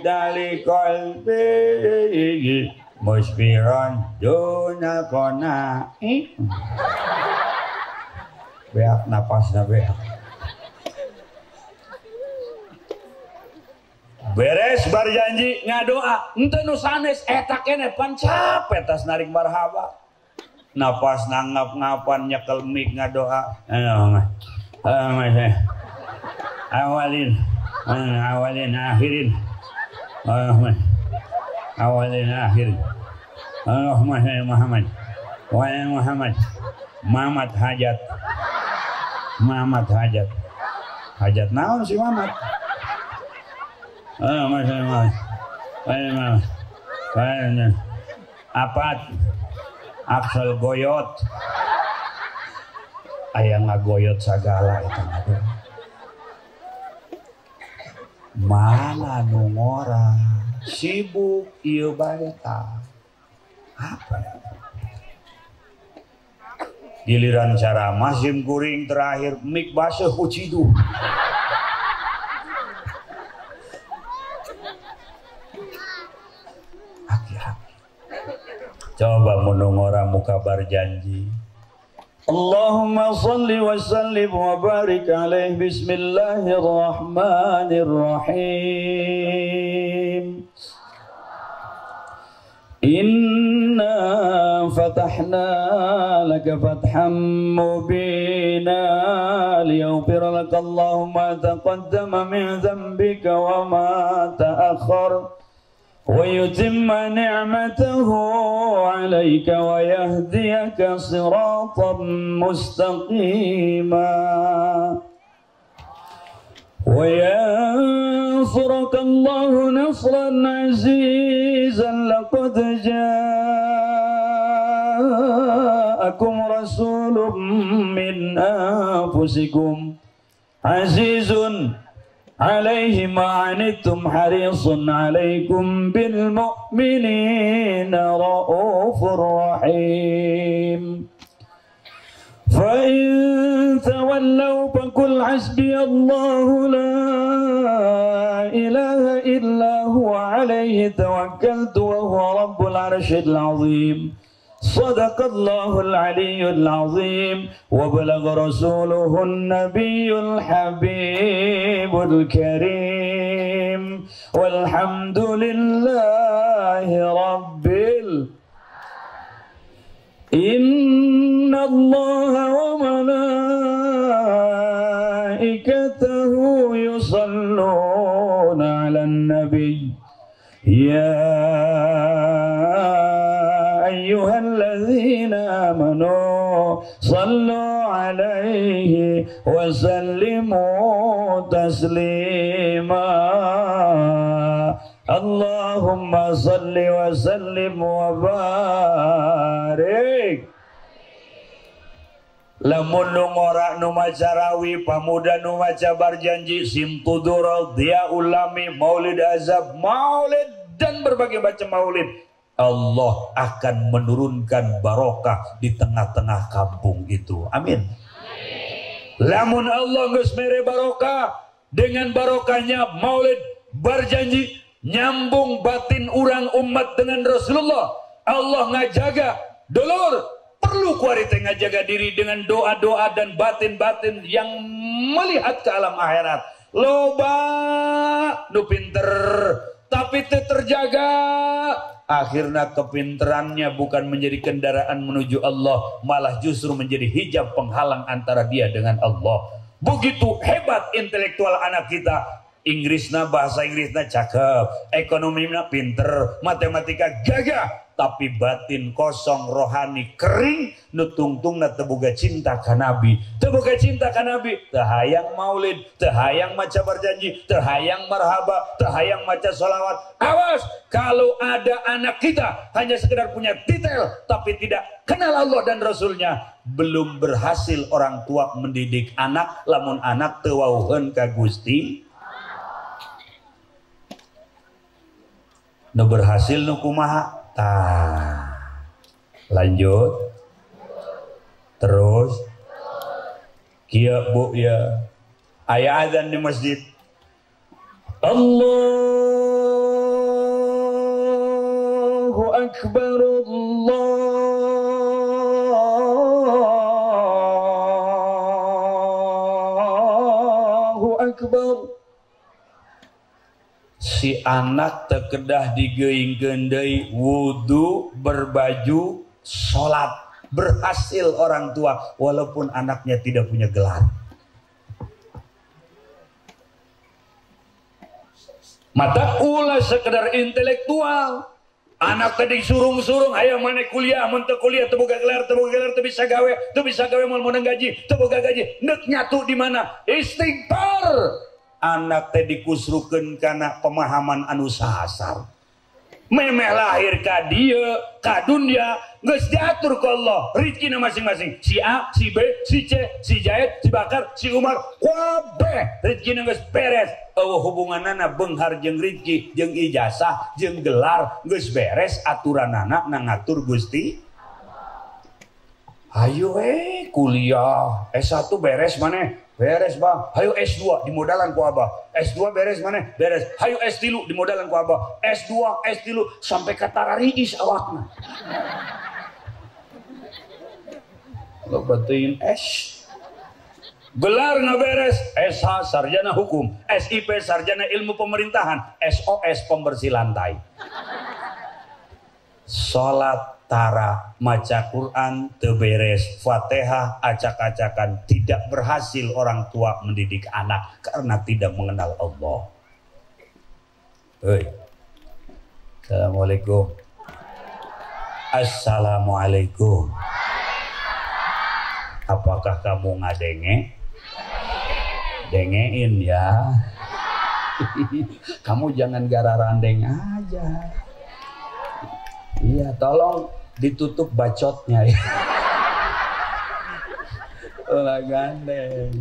dari kolbi, musbiran duna kona. Beak napasna beak. Beres berjanji ngadoa, ente nu sanes eta keneh pan capek tas narik marhaba. Napas nangap-ngapan nyekel mik ngadoa awalin akhirin awalin akhirin Allahumma Muhammad wa Muhammad Mamat hajat hajat naon si Mamat apat aksel goyot aya ngagoyot sagala eta mana nu ngora sibuk ieu bae tah apa giliran ceramah sim kuring terakhir mik baseuh ku cidu coba menungora muka berjanji Allahumma salli wa sallim wa barik alaih bismillahirrahmanirrahim inna fatahna laka fathan mubina liyaghfira laka Allahumma taqaddama min dhanbika wa ma ta'akhkhar ويتم نعمته عليك ويهديك صراطا مستقيما وينصرك الله نصرا عزيزا لقد جاءكم رسول من أنفسكم عزيز عليه ما عنتم حريص عليكم بالمؤمنين رؤوف رحيم فإن تولوا فقل حسبي الله لا إله إلا هو عليه توكلت وهو رب العرش العظيم صدق الله العلي العظيم وبلغ رسوله النبي الحبيب الكريم والحمد لله رب إن الله وملائكته يصلون على النبي يا أيها الذين آمنوا صلوا عليه وسلموا تسليما اللهم صل وسلم وبارك lamun nu ngora nu maca rawi pamuda nu maca berjanji simtudur dia ulami maulid azab maulid dan berbagai macam maulid Allah akan menurunkan barokah di tengah-tengah kampung itu. Amin. Lamun Allah geus mere barokah, dengan barokahnya maulid berjanji nyambung batin orang umat dengan Rasulullah. Allah ngajaga dulur, perlu kuari teh ngajaga diri dengan doa-doa dan batin-batin yang melihat ke alam akhirat. Loba nu pinter tapi teu terjaga, akhirnya kepinterannya bukan menjadi kendaraan menuju Allah, malah justru menjadi hijab penghalang antara dia dengan Allah. Begitu hebat intelektual anak kita. Inggrisna, bahasa Inggrisna cakep, ekonominya pinter, matematika gagah, tapi batin kosong, rohani kering, nutungtungna teboga cinta ka Nabi, teboga cinta ka Nabi, tehayang maulid, tehayang maca berjanji, tehayang marhaba, tehayang maca sholawat. Awas kalau ada anak kita hanya sekedar punya titel tapi tidak kenal Allah dan Rasulnya, belum berhasil orang tua mendidik anak. Lamun anak teu wauheun ka Gusti, nu berhasil nu kumaha? Tah. Lanjut. Terus. Kieu Bu ya. Aya azan di masjid. Allahu Akbar, Allahu Akbar. Si anak terkedah digeuingkeun deui wudu, berbaju, sholat. Berhasil orang tua walaupun anaknya tidak punya gelar. Mata ulah sekedar intelektual. Anak tadi surung-surung aya mana kuliah, mun teu kuliah teu boga gelar, teu bisa gawe moal meunang gaji, teu boga gaji. Neuk nyatu di mana? Istighfar. Anak teh dikusrukeun kana pemahaman anu sasar. Memeh lahir ka dieu, ka dunia geus diatur ku Allah, rezekina masing-masing. Si A, si B, si C, si Zaid, si Bakar, si Umar, kabeh rezekina geus beres. Eueuh hubunganana beunghar jeung rezeki, jeung ijazah, jeung gelar geus beres, aturanana ngatur Gusti. Ayo kuliah S1 beres maneh. Beres Bang, hayu S2 dimodalan ku Abah. S2 beres mana? Beres. Hayu S3 dimodalan ku Abah. S2, S3 sampai kata riis awakna. Lo batin S. Gelar nggak beres. SH sarjana hukum, SIP sarjana ilmu pemerintahan, SOS pembersih lantai. Salat tara, maca Quran teu beres, Fatihah acak-acakan, tidak berhasil orang tua mendidik anak karena tidak mengenal Allah. Hei. Assalamualaikum. Assalamualaikum. Apakah kamu ngadenge? Dengein ya. Kamu jangan gararandeng aja. Iya, tolong ditutup bacotnya ya. Ulah gandeng.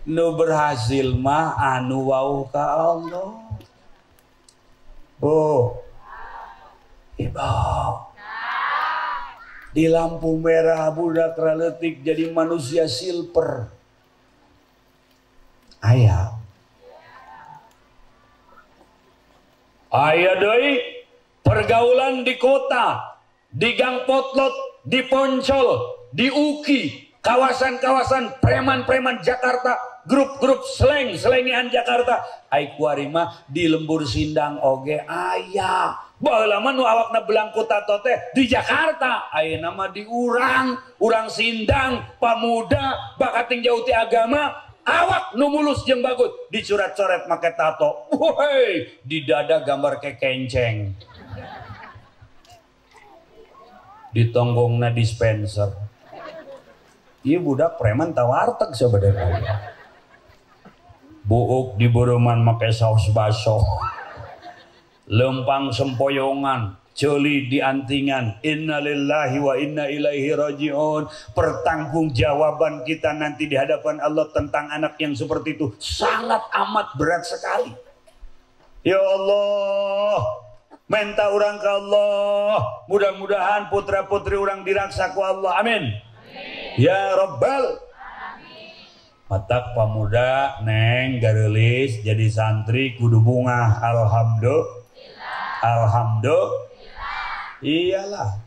Nu berhasil mah anu wau ka Allah. Bu, Ibu, di lampu merah budak raletik jadi manusia silver. Aya deui pergaulan di kota, di gang potlot, di Poncol, di Uki, kawasan-kawasan preman-preman Jakarta, grup-grup selengian Jakarta. Ai kuari mah di Lembur Sindang oge aya. Baheula mah nu awakna belangku tato teh di Jakarta, ayeuna mah di urang Sindang, Pamuda, bakating jauh ti agama. Awak nu mulus jeung bagus dicurat-coret make tato. Woi, di dada gambar kekenceng. Di tonggongna dispenser. Ieu budak preman tawarteg sebenarnya. Buuk di Buruman make saus baso. Lempang sempoyongan, ceuli di antingan. Innalillahi wa inna ilaihi rajiun. Pertanggungjawaban kita nanti di hadapan Allah tentang anak yang seperti itu sangat amat berat sekali. Ya Allah, Menta urang ke Allah, mudah-mudahan putra putri urang diraksa ku Allah, amin. Ya Rabbal matak pamuda neng garelis jadi santri kudu bunga alhamdulillah iyalah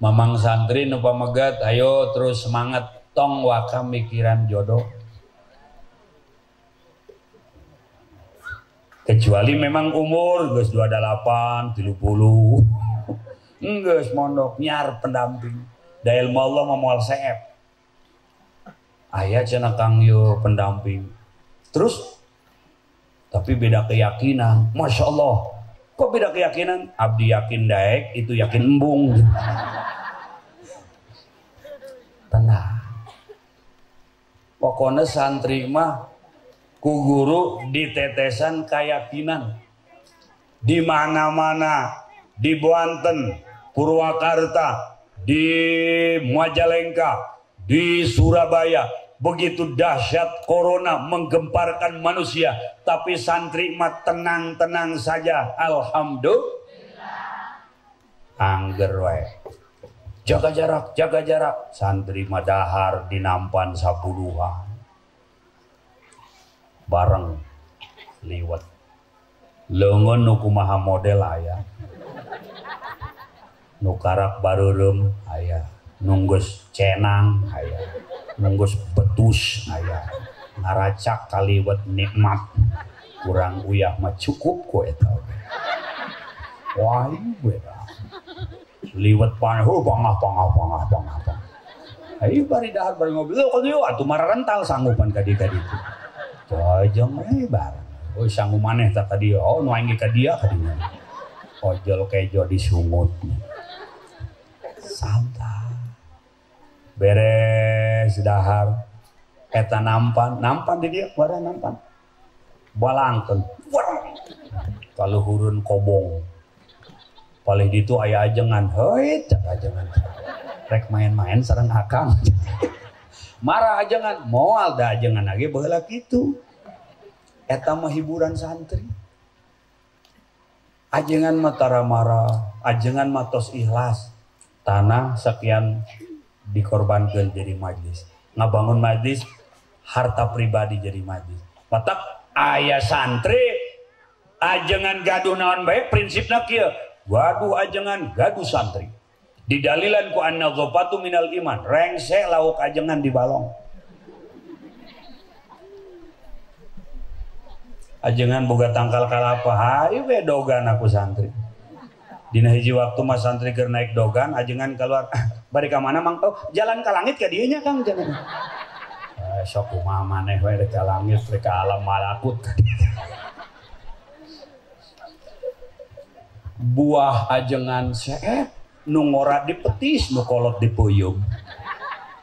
mamang santri nu pamegat ayo terus semangat tong waka mikiran jodoh kecuali memang umur geus 28 30 geus mondok nyar pendamping da ilmu Allah moal seep aya cenah Kang yo pendamping terus tapi beda keyakinan Masya Allah kok beda keyakinan abdi yakin daek itu yakin embung tenang pokoknya santri mah ku guru ditetesan keyakinan di mana-mana di Banten, Purwakarta, di Majalengka, di Surabaya begitu dahsyat corona menggemparkan manusia tapi santri mah tenang-tenang saja alhamdulillah angger wae jaga jarak santri mah dahar dinampan sapuluhan bareng liwat leungeun nu kumaha model aya nu karak bareureum aya nunggus cenang aya nunggus betus aya ngaracak kaliwat nikmat kurang uyah mah cukup ku eta wah ieu liwat paneuh pangah ayo bari dahar bari ngobrol kalau yuk atuh mararental sanggupan ka dieu jojong bareng oh sanggup maneh tak ka dieu oh nu aing ka dia ka dieu ojol kejo disungut santai beres dahar eta nampan di dia warna nampan balangkeun kaluhureun kobong palih ditu aya ajengan heuit cak ajengan rek main-main sareng akang marah ajengan moal da ajengan lagi baheula kitu eta mah hiburan santri ajengan mah tara marah ajengan mah tos ikhlas tanah sekian dikorbankan jadi majlis ngabangun majlis harta pribadi jadi majlis matak aya santri ajengan gaduh naon bae prinsipna kieu gaduh ajengan gaduh santri didalilan ku anna ghafatu minal iman rengse lauk ajengan di balong ajengan boga tangkal kalapa hayu we dogan aku santri dina hiji waktu mas santri keur naik dogan ajengan keluar bari ka mana mang jalan ka langit ka dieu nya Kang jalan sok kumaha maneh we rek ka langit rek ka alam malakut buah ajengan seep nu ngora dipetis nu kolot dipuyung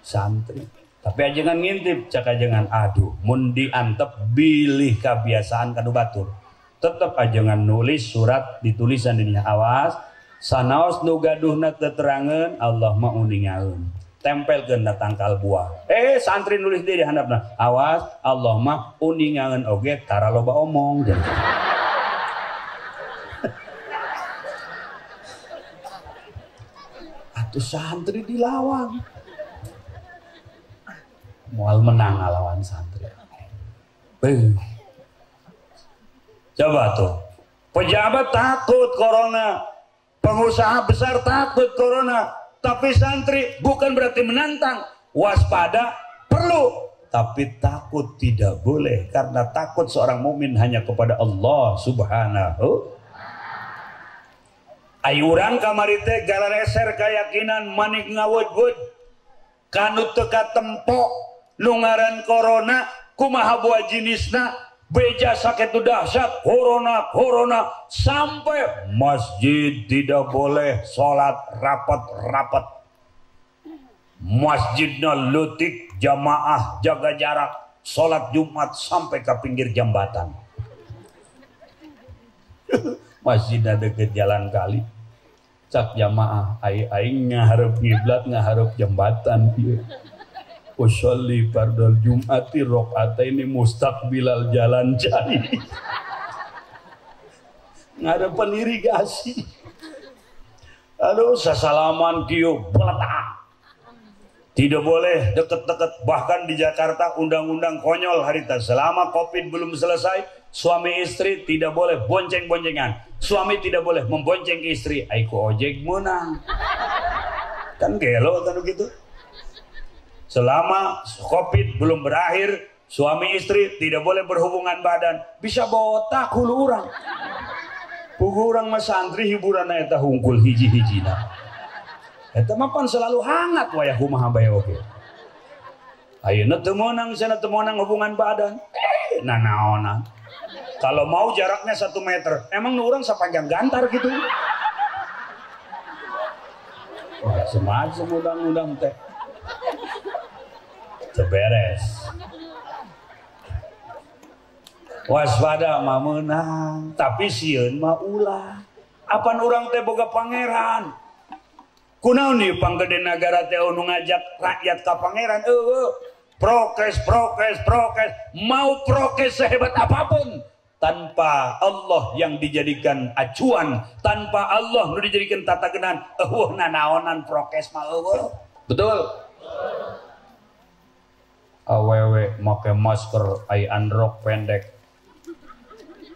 santri tapi ajengan ngintip cak ajengan aduh mun diantep bilih kebiasaan kanu batur tetep ajengan nulis surat ditulisan dirinya awas sanaos nu gaduhna teterangan Allah mah uningaeun tempelkeun na tangkal buah santri nulis di handapna awas Allah mah uningaeun oge tara loba omong atuh santri dilawan moal menang ngalawan santri coba tuh pejabat takut corona pengusaha besar takut corona tapi santri bukan berarti menantang waspada perlu tapi takut tidak boleh karena takut seorang mukmin hanya kepada Allah subhanahu ayurang kamari teh galareser keyakinan manik ngawud-wud kanu teka tempo nu ngaran corona kumaha buah jenisna beja sakit dahsyat corona sampai masjid tidak boleh sholat rapat masjidnya lutik jamaah jaga jarak sholat Jumat sampai ke pinggir jembatan masjid ada ke jalan kali cak jamaah aing ngaharep ngiblat ngaharep jembatan usolli fardal jum'ati rakaataini mustaqbilal jalan jari ngadepan irigasi. Aduh, sasalaman kieu beletak. Tidak boleh deket-deket. Bahkan di Jakarta undang-undang konyol harita. Selama COVID belum selesai, suami istri tidak boleh bonceng-boncengan. Suami tidak boleh membonceng istri. Aiku ojek menang. Kan gelo kan gitu. Selama COVID belum berakhir, suami istri tidak boleh berhubungan badan. Bisa botak hulu urang. Pugu urang mas santri hiburan eta hungkul hiji-hijina. Eta mah pan selalu hangat wayah kumaha bae oge. Ayeuna teu meunang cenah teu meunang hubungan badan. Nanaonan. Kalau mau jaraknya 1 meter, emang nu urang sapanjang gantar gitu. Macem-macem undang-undang teh. Teberes. Waspada mah meunang, tapi sieun mah ulah. Apan urang teh boga pangeran. Kunaon di panggede nagara teh nu ngajak rakyat ka pangeran? Prokes. Mau prokes sehebat apapun, tanpa Allah yang dijadikan acuan, tanpa Allah nu dijadikan tatagenan, nanaonan prokes mah betul. Awewe make masker ai androk pendek.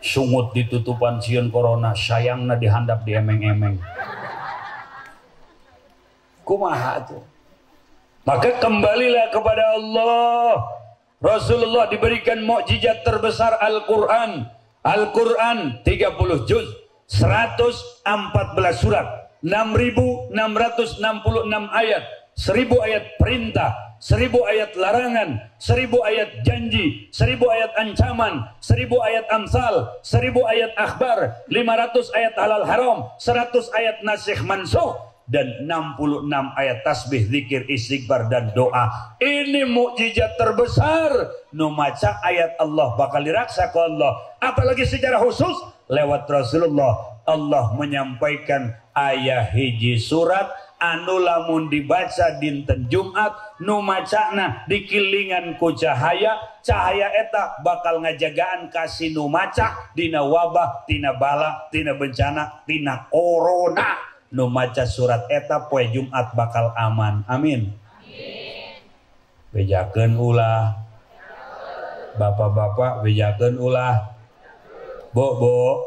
Sungut ditutupan sieun corona, sayangna dihandap di emeng-emeng. Kumaha tuh? Maka kembalilah kepada Allah. Rasulullah diberikan mukjizat terbesar Al-Quran. Al-Quran 30 juz, 114 surat, 6.666 ayat, 1.000 ayat perintah, 1.000 ayat larangan, 1.000 ayat janji, 1.000 ayat ancaman, 1.000 ayat amsal, 1.000 ayat akhbar, 500 ayat halal haram, 100 ayat nasikh mansuh, dan 66 ayat tasbih, zikir, istighfar dan doa. Ini mukjizat terbesar. Nu maca ayat Allah bakal diraksa ke Allah. Apalagi secara khusus lewat Rasulullah, Allah menyampaikan ayat hiji surat anu lamun dibaca dinten Jumat, nu macana dikilingan ku cahaya. Cahaya eta bakal ngajagaan kasih nu maca dina wabah, tina bala, tina bencana, tina corona. Nu maca surat eta poe Jumat bakal aman. Amin. Bejakeun ulah. Bapak-bapak bejakeun ulah. Bo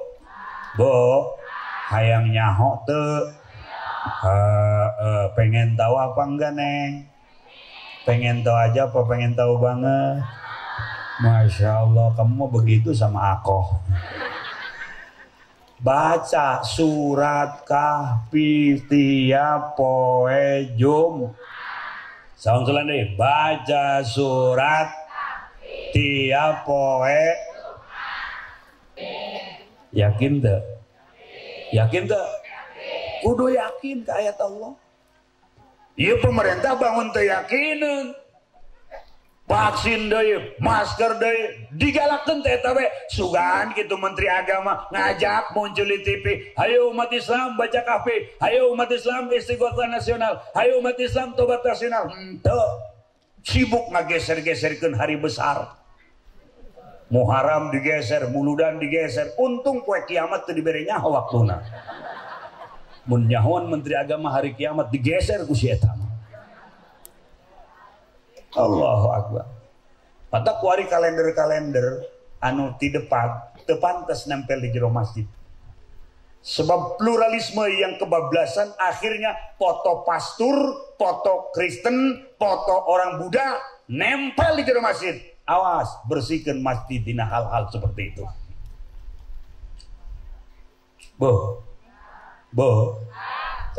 hayang nyaho teu. Pengen tahu apa enggak neng? Pengen tahu aja apa pengen tahu banget? Masya Allah, kamu mau begitu sama aku. Baca surat Kahfi tiap poe Jumat. Salam salam deh. Baca surat tiap poe Jumat. Yakin tuh? Yakin tuh? Kudu yakin ke ayat Allah. Iya pemerintah bangun teu yakinin. Vaksin deui, masker deui, digalakeun teh eta we. Sugan kitu Menteri Agama ngajak muncul di TV. Hayo umat Islam baca Kahfi, hayo umat Islam istighosah nasional, hayo umat Islam tobat nasional. Henteu. Sibuk ngageser-geserkeun hari besar. Muharram digeser, Muludan digeser. Untung kue kiamat teu dibere nyaho waktuna. Mun nyahoan Menteri Agama hari kiamat digeser ku si eta. Allahu Akbar. Mata kuari kalender-kalender anu ti depan teu pantes nempel di jero masjid. Sebab pluralisme yang kebablasan akhirnya foto pastur, foto Kristen, foto orang Buddha nempel di jero masjid. Awas, bersihkan masjid dina hal-hal seperti itu. Bo.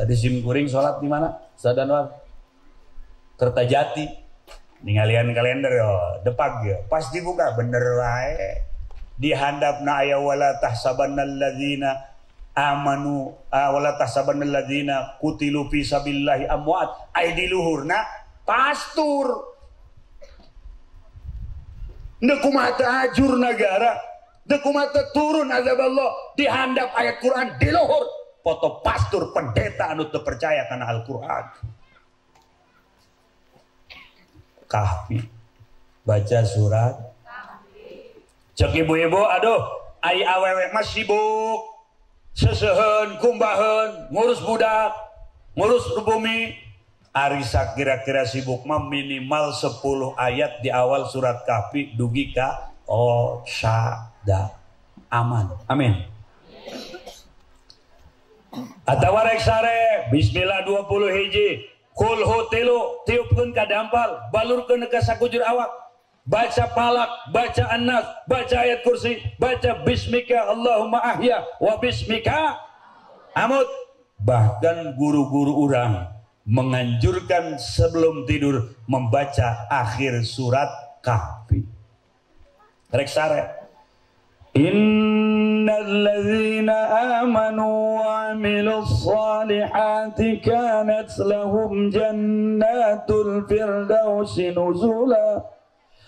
Tadi sim kuring sholat di mana? Sadanwar. Kertajati. Ningalian kalender yo, depag yo. Pas dibuka bener wae. Di handapna aya wala tahsabannal ladzina amanu wala tahsabannal ladzina qutilu fi sabilillahi amwat. Ai di luhurna pastur. Ndeu kumaha teu hajur negara. Ndeu kumaha teu turun azab Allah. Di handap ayat Quran di luhur. Foto pastur pendeta anu teu percaya kana Al-Qur'an. Kahfi, baca surat. Cek ibu-ibu, aduh, ai awewe mas sibuk. sesehen kumbahen ngurus budak ngurus bumi arisa kira-kira sibuk mah minimal 10 ayat di awal surat Kahfi dugi ka syada aman amin atawa rek sare bismillah 20 hiji kulhu tilu tiupkeun ka dampal balurkeun ka sakujur awak baca palak baca annas baca ayat kursi baca bismika Allahumma ahya wa bismika amut bahkan guru-guru urang menganjurkan sebelum tidur membaca akhir surat Kahfi rek sare innal ladzina amanu wa amilus solihati kanat lahum jannatul firdausi nuzula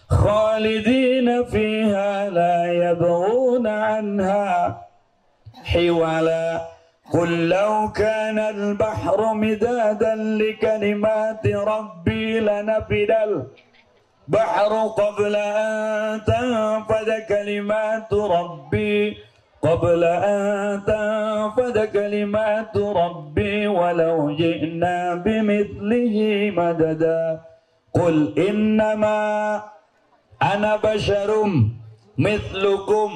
khalidina fiha la yabghuna anha hiwala قل لو كان البحر مدادا لكلمات ربي لنفد البحر قبل أن تنفد كلمات ربي ولو جئنا بمثله مددا قل إنما أنا بشر مثلكم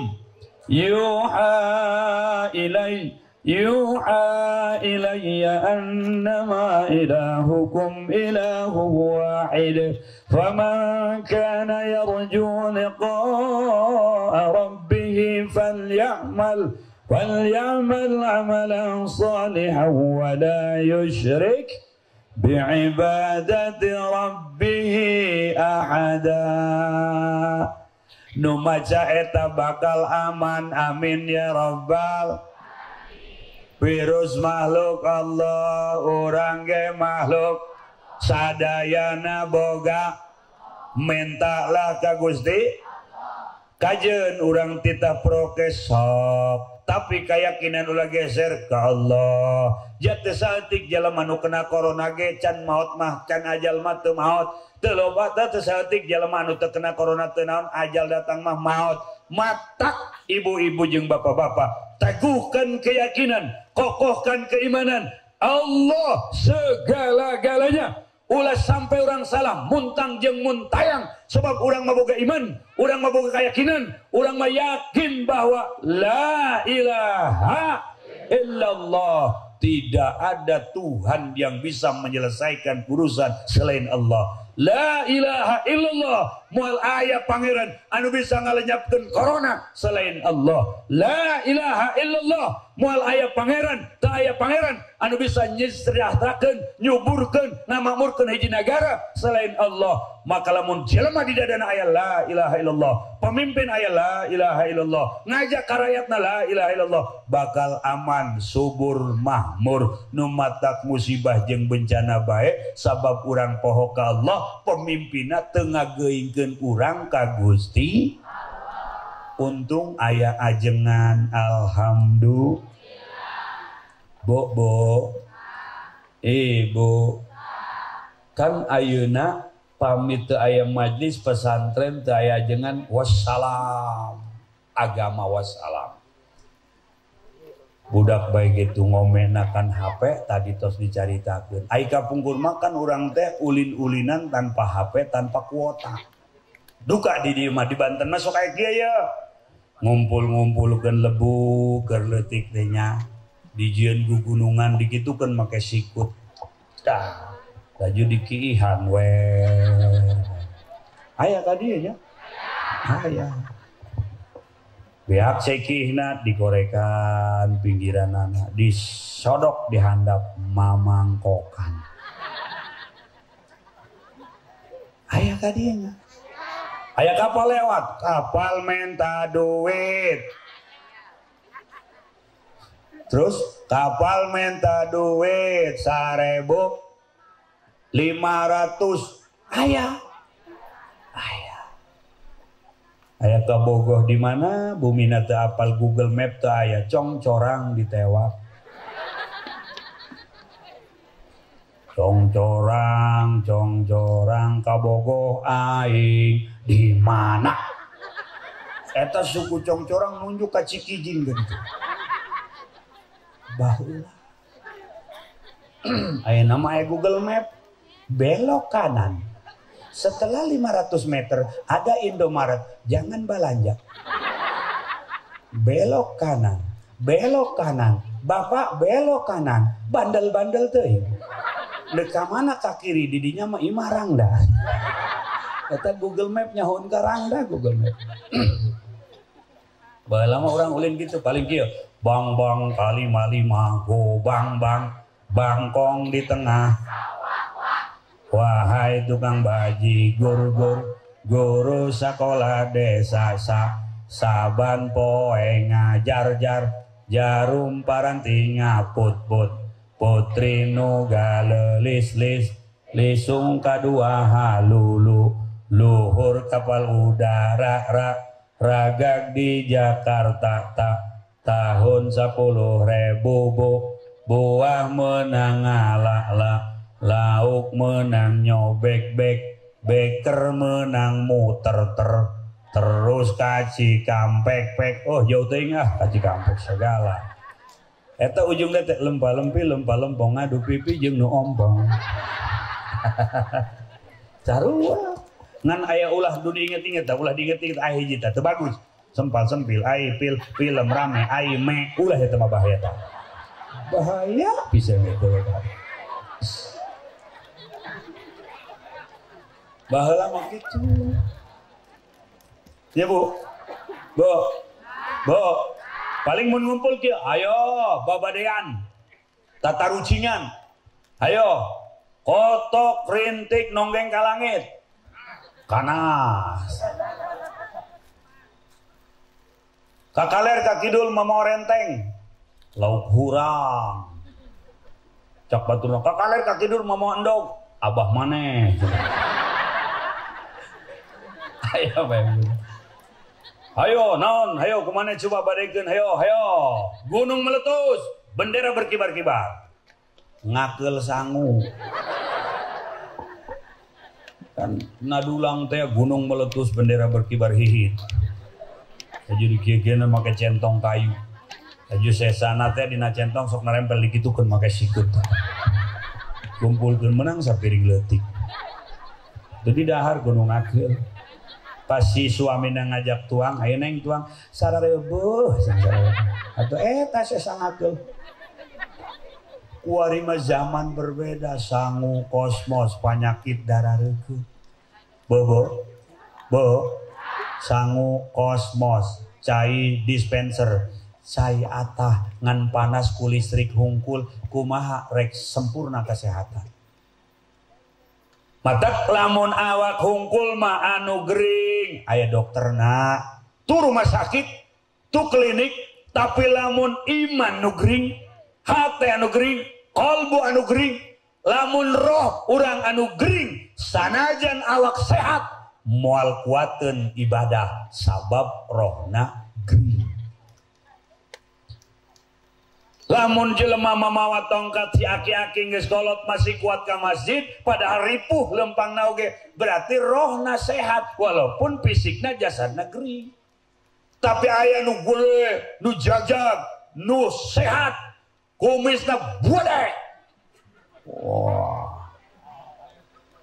يوحى إلي أنما إلهكم إله واحد فمن كان يرجو لقاء ربه فليعمل عملا صالحا ولا يشرك بعبادة ربه أحدا nu maca eta bakal aman amin ya rabbal virus makhluk Allah urang ge makhluk sadayana boga mintalah ka Gusti kajeun urang titah prokes sok tapi keyakinan ulah geser ka Allah jate saeutik jalema nu kena corona ge can maot mah can ajal mah teu maot teu loba teu saeutik jalema nu teu kena corona teu naon ajal datang mah maot matak ibu-ibu jeung bapak-bapak teguhkan keyakinan kokohkan keimanan Allah segala-galanya ulah sampai orang salah muntang jeung muntayang sebab orang maboga iman orang maboga keyakinan orang mah yakin bahwa la ilaha illallah tidak ada Tuhan yang bisa menyelesaikan urusan selain Allah la ilaha illallah moal aya pangeran anu bisa ngalenyapkeun corona selain Allah la ilaha illallah moal aya pangeran teu aya pangeran anu bisa nyisrahtakeun nyuburkeun namakmurkeun hiji negara selain Allah maka lamun jelema di dadana aya la ilaha illallah pemimpin aya la ilaha illallah ngajak ka rakyatna la ilaha illallah bakal aman subur mahmur nu matak musibah jeung bencana bae sabab urang poho ka Allah pemimpinna teu ngageuingkeun urang ka Gusti untung aya ajengan alhamdulillah bo ibu kan ayeuna pamit teu aya majlis pesantren teu aya ajengan wassalam agama wassalam budak baik itu ngomenakan HP tadi tos dicaritakeun ai kapungkur makan urang teh ulin-ulinan tanpa HP tanpa kuota duka di dieu mah di Banten mah sok aya kieu ya ngumpul-ngumpulkeun lebu keur leutik teh nya dijieun gugunungan dikitukeun make sikut tah laju dikiihan we aya ka dieu nya aya beak sekihna digorekan pinggiranana disodok dihandap mamangkokan aya ka dieu nya aya kapal lewat kapal minta duit terus kapal minta duit 1.500 aya kabogoh di mana bumina teu apal Google Map teu aya congcorang ditewak congcorang kabogoh aing di mana eta suku congcorang nunjuk ka Cikijing gitu baheula. Aya nama Google Map, belok kanan. Setelah 500 meter ada Indomaret, jangan belanja. Belok kanan, Bapak belok kanan, bandel-bandel teuing. Deka mana ka kiri didinya mah imah rangda. Kata Google Map nyahoun ka rangda Google Map. Baheula mah urang ulin gitu paling kieu. Bang bang kali malima go bang bang bangkong di tengah. Wahai tukang baji guru sekolah desa saban poe ngajar jarum paranti ngaput putri nu galelis lisung kadua halulu luhur kapal udara ragag di Jakarta tahun 10.000 buah menang lauk menang nyobek beker menang muter terus kaci kampek oh jauh teuing kaci kampek segala eta ujungna teh lempa-lempi lempa-lempong ngadu pipi jeung nu ompong sarua ngan aya ulah dudu inget-inget ulah diinget-inget aya hiji teh teu bagus sempal-sempil ai film rame ai me ulah eta mah bahaya tah bahaya bisa gitu baheula mah kitu. Ya Bu. Paling mun ngumpul kieu, ayo babadean. Tatarucingan. Ayo. Kotok rintik nonggeng ka langit. Kanas. Kakaler ka kidul mamau renteng. Lauk hurang. Cak baturna kakaler ka kidul mamau endog. Abah maneh. Ayo naon, ayo kemana coba badekeun, ayo gunung meletus, bendera berkibar-kibar, ngakeul sangu, kan nadulang teh gunung meletus bendera berkibar hihit, jadi kieu-kieu make centong kayu, aju sesana teh dina centong sok narempel dikitukeun make sikut, kumpulkeun menang sapiring leutik, jadi dahar gunung ngakeul. Pas si suamina ngajak tuang, ayo neng tuang, sarareubuh, atau tas sangakeul. Kuari mah zaman berbeda, sangu kosmos, penyakit darah reukeuh. Bo, sangu kosmos, cai dispenser, cai atah ngan panas ku listrik hungkul, kumaha rek sempurna kesehatan. Matak lamun awak hungkul mah anu gering aya dokterna tu rumah sakit tu klinik tapi lamun iman nu gering hate anu gering kalbu anu gering lamun roh urang anu gering sanajan awak sehat moal kuateun ibadah sabab rohna gering. Lamun jelema mamawa tongkat si aki-aki geus kolot masih kuat ka masjid padahal ripuh lempangna oge berarti rohna sehat walaupun fisikna jasadna gering. Tapi aya nu gede, nu jajag, nu sehat, kumisna buade. Wah.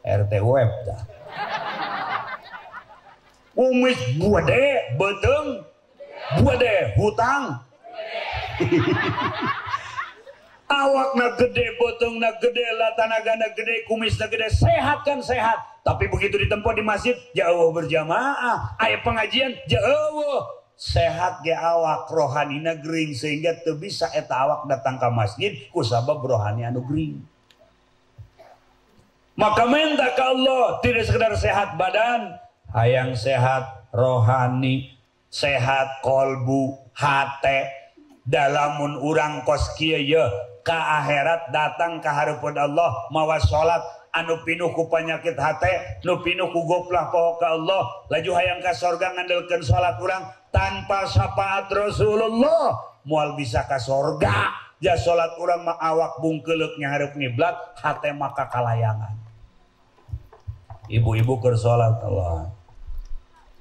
RT web dah. Kumis buade, beteung, buade, hutang. Awakna gede, botongna gede, latanagana gede, kumisna gede, sehat kan sehat. Tapi begitu ditempuh di masjid, jauh berjamaah, aya pengajian, jauh sehat ge awak rohanina gering sehingga teu bisa eta awak datang ke masjid kusabab rohani anu gering. Maka minta ke Allah tidak sekedar sehat badan, hayang sehat rohani, sehat kolbu, hate. Dalamun urang kos kieu ye ka akhirat datang ka hareupeun Allah mawa salat anu pinuh ku panyakit hate nu pinuh ku goplah poho ka Allah laju hayang ka sorga ngandelkeun salat urang tanpa syafaat Rasulullah moal bisa ka sorga ja salat urang mah awak bungkeuleuk nyahareup ngiblat hate maka kalayangan. Ibu-ibu keur salat Allah.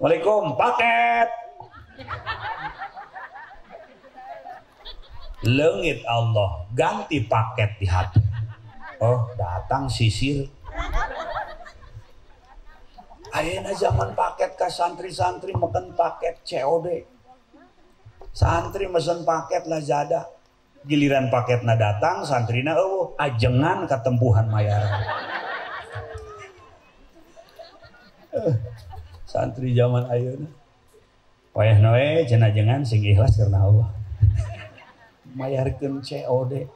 Waalaikum paket. Leungit Allah ganti paket di HP. Oh datang sisir. Ayeuna zaman paket ka santri-santri meken paket COD. Santri mesen paket Lazada. Giliran paketna datang santrina eueuh ajengan katempuhan mayaran. Santri zaman ayeuna. Wayah noe cenah ajengan sing ikhlas karena Allah. Mayarkeun COD.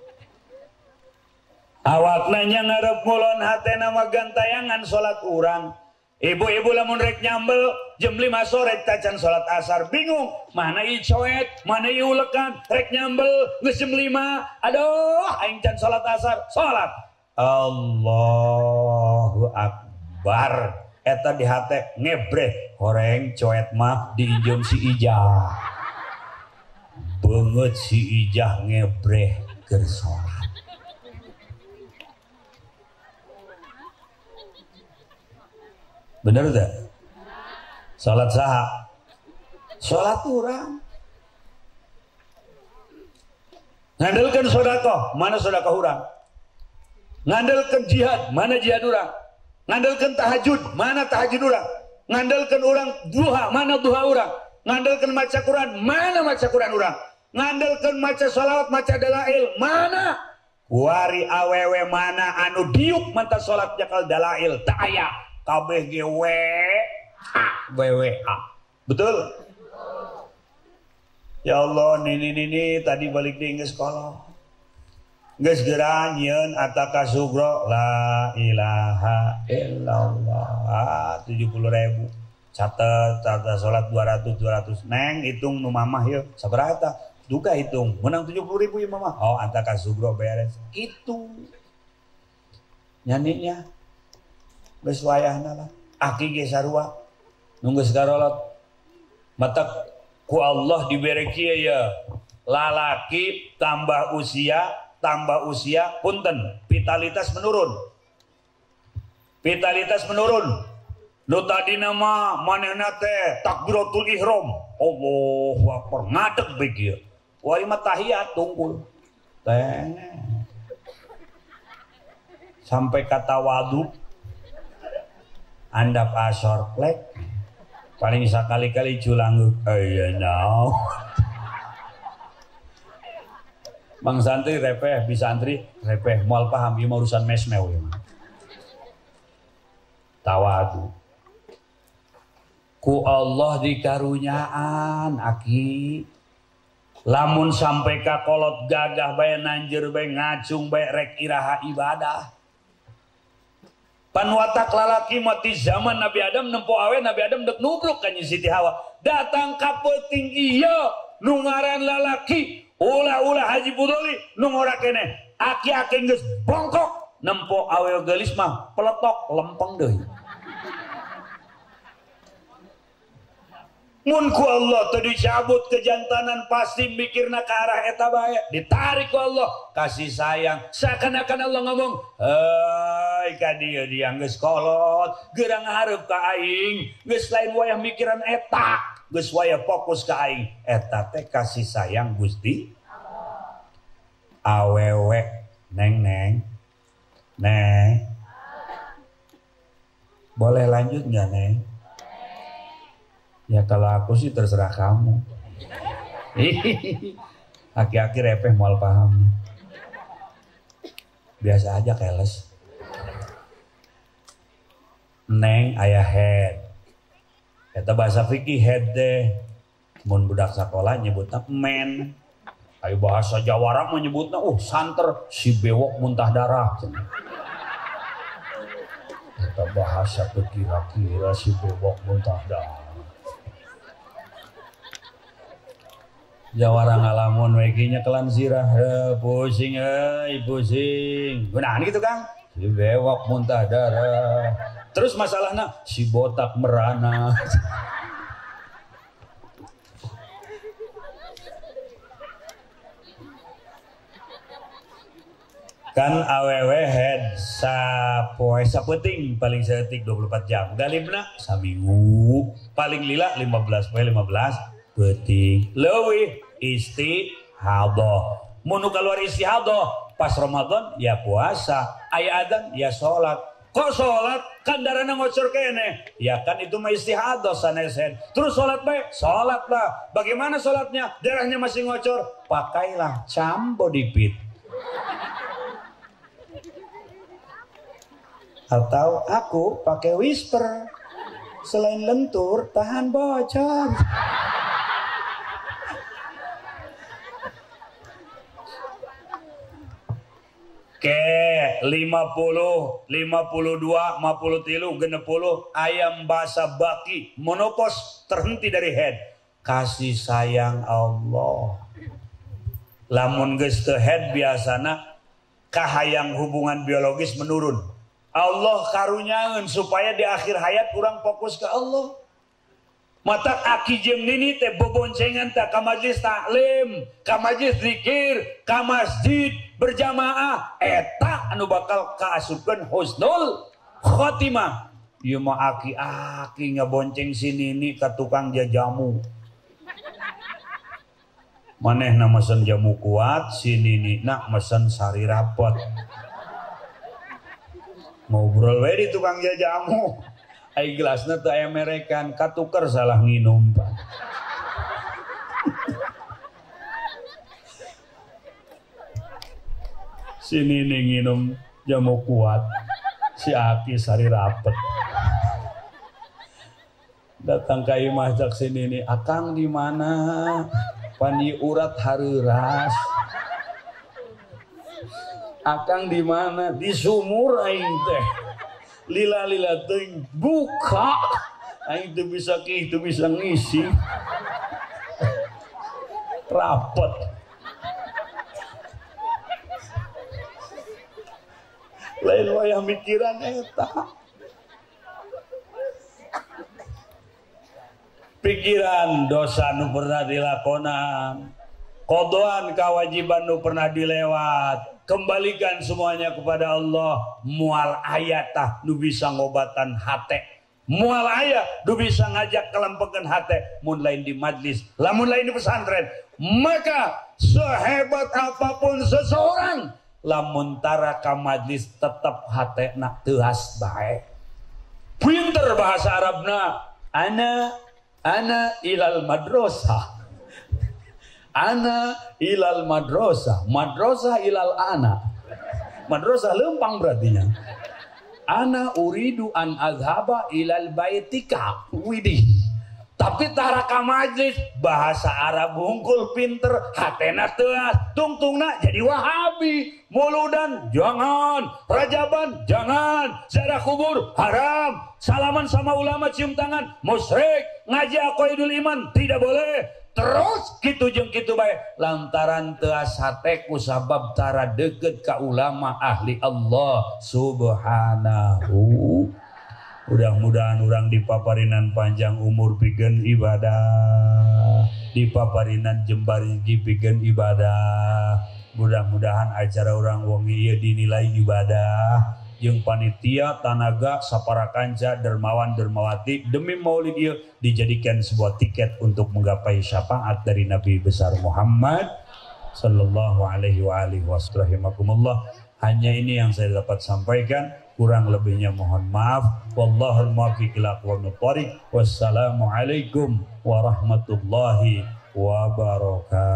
Awakna nya ngarep ngulon hatena mah gantayangan salat urang. Ibu-ibu lamun rek nyambel jam 5 sore tacan salat asar bingung mana ieu coet mana ieu ulekan rek nyambel geus jam 5 aduh aing can salat asar salat Allahu akbar eta di hate ngebreh horeng coet mah diinjeun si Ijah beungeut si Ijah ngebreh keur salat. Bener tak? Salat saha? Salat urang. Ngandalkeun sedekah, mana sedekah urang? Ngandalkeun jihad, mana jihad urang? Ngandalkeun tahajud, mana tahajud urang? Ngandalkeun urang duha, mana duha urang? Ngandalkeun maca Quran, mana maca Quran urang? Ngandalkeun maca shalawat, maca dalail, mana? Wari awewe mana anu diuk manta salat jakal dalail teu aya. Kabeh ge WWA. Betul? Ya Allah, nini tadi balik di geus kolot. Geus geura nyieun ataka sugro la ilaha illallah 70.000. Catet salat 200 neng hitung nu mamah yeuh sabaraha duka hitung menang 70.000 ya mamah. Oh ataka sugro beres. Kitu. Nyanyinya geus wayahna lah aki ge sarua nu geus garolot matak ku Allah dibere kieu ya lalaki tambah usia punten vitalitas menurun nu tadina mah manehna teh takbiratul ihram Allahu akbar ngadeg bae kieu wari mah tahiyat tunggul teh sampai kata wadu andap asor plek paling sakali-kali culangguk aya naon Bang santri repeh bisa santri repeh moal paham ieu urusan mesmeu ieu tawadu ku Allah dikarunyaan aki lamun sampai ka kolot gagah bae nanjeur bae ngacung bae rek iraha ibadah. Panwatak lalaki mati zaman Nabi Adam nempo awe Nabi Adam dek nubruk ka Siti Hawa datang ka peuting ieu nu ngaran lalaki ulah-ulah Haji Budoli nu ngora keneh aki-aki geus bongkok nempo awe geulis mah peletok lempeng deui mun ku Allah teu dicabut kejantanan pasti mikirna ke arah eta bae ditarik ku Allah kasih sayang seakan-akan Allah ngomong heuy ka dieu dia geus kolot geura ngahareup ka aing geus lain wayah mikiran eta geus wayah fokus ka aing eta teh kasih sayang Gusti awewe neng boleh lanjut nggak neng? Ya kalau aku sih terserah kamu. Aki-aki repeh moal paham. Biasa aja keles. Neng aya head. Eta bahasa fikih head deh. Mun budak sekolah nyebutna men. Ayo bahasa Jawara menyebutna santer si bewok muntah darah. Eta bahasa kira-kira si bewok muntah darah. Jawara ngalamun wekinya kelan sirah pusing pusing gunahan gitu Kang si bewok muntah darah terus masalahnya si botak merana kan awewe head sapoe sapeting paling setik 24 jam galibna saminggu paling lila 15 poe 15 peting leuwih istihadah Munu keluar istihadah pas Ramadan ya puasa, aya adzan ya sholat. Kok sholat? Kan darahnya ngocor kene. Ya kan itu mah istihadah sanesen. Terus sholat baik? Sholat lah. Bagaimana sholatnya? Darahnya masih ngocor. Pakailah Cambodipit. Atau aku pakai whisper. Selain lentur, tahan bocor. Ke 50, 52, 53, 60 ayam basa baki monopos terhenti dari head. Kasih sayang Allah. Lamun geus teu head biasana kahayang hubungan biologis menurun. Allah karunyaeun supaya di akhir hayat kurang fokus ke Allah. Mata aki jeung nini teh boboncengan teh ka majelis taklim, ka majelis zikir, ka masjid berjamaah eta anu bakal kaasupkeun husnul khotimah. Ieu mah aki-aki ngabonceng si nini ka tukang jajamu. Manehna mesen jamu kuat, si nini nak mesen sari rapet. Ngobrol we di tukang jajamu. Ai gelasna teu aya merekan, katuker salah nginum. Si nini nginum jamu kuat, si aki sari rapet. Datang ka imah cak si nini, akang di mana? Pandi urat hareuras. Akang di mana? Di sumur aing teh. Lila-lila teh buka. Aing teu bisa ki, teu bisa ngisi. Rapet. Lain wayah mikiran eta. Pikiran dosa nu pernah dilakonan, kodoan kewajiban nu pernah dilewat, kembalikan semuanya kepada Allah. Mual ayatah nu bisa ngobatan hate, mual ayat nu bisa ngajak kelempegan hate. Mun lain di majlis, lamun lain di pesantren, maka sehebat apapun seseorang, lamun tara ka majlis tetap hate nak teuas bae. Pinter bahasa Arabna. Ana ilal madrasah. Ana ilal madrasah. Madrasah ilal ana. Madrasah lempang berartinya. Ana uridu an azhaba ilal baitika. Widih. Tapi tara ka majlis bahasa Arab hungkul pinter, hatena teuas, tungtungna jadi Wahabi. Muludan jangan, rajaban jangan, ziarah kubur haram, salaman sama ulama cium tangan musyrik, ngaji aqaidul iman tidak boleh. Terus kitu jeung kitu bae lantaran teuas hate ku sabab tara deukeut ka ulama ahli Allah subhanahu. Mudah-mudahan orang dipaparinan panjang umur pikeun ibadah, dipaparinan jembar rezeki pikeun ibadah. Mudah-mudahan acara orang wong ieu dinilai ibadah. Jeung panitia, tanaga, sapara kanca, dermawan dermawati demi maulid ieu dijadikan sebuah tiket untuk menggapai syafaat dari Nabi besar Muhammad sallallahu alaihi wa alihi wasallam. Hanya ini yang saya dapat sampaikan. Kurang lebihnya mohon maaf. Wallahul muwaffiq ila aqwamit thoriq. Wassalamualaikum warahmatullahi wabarakatuh.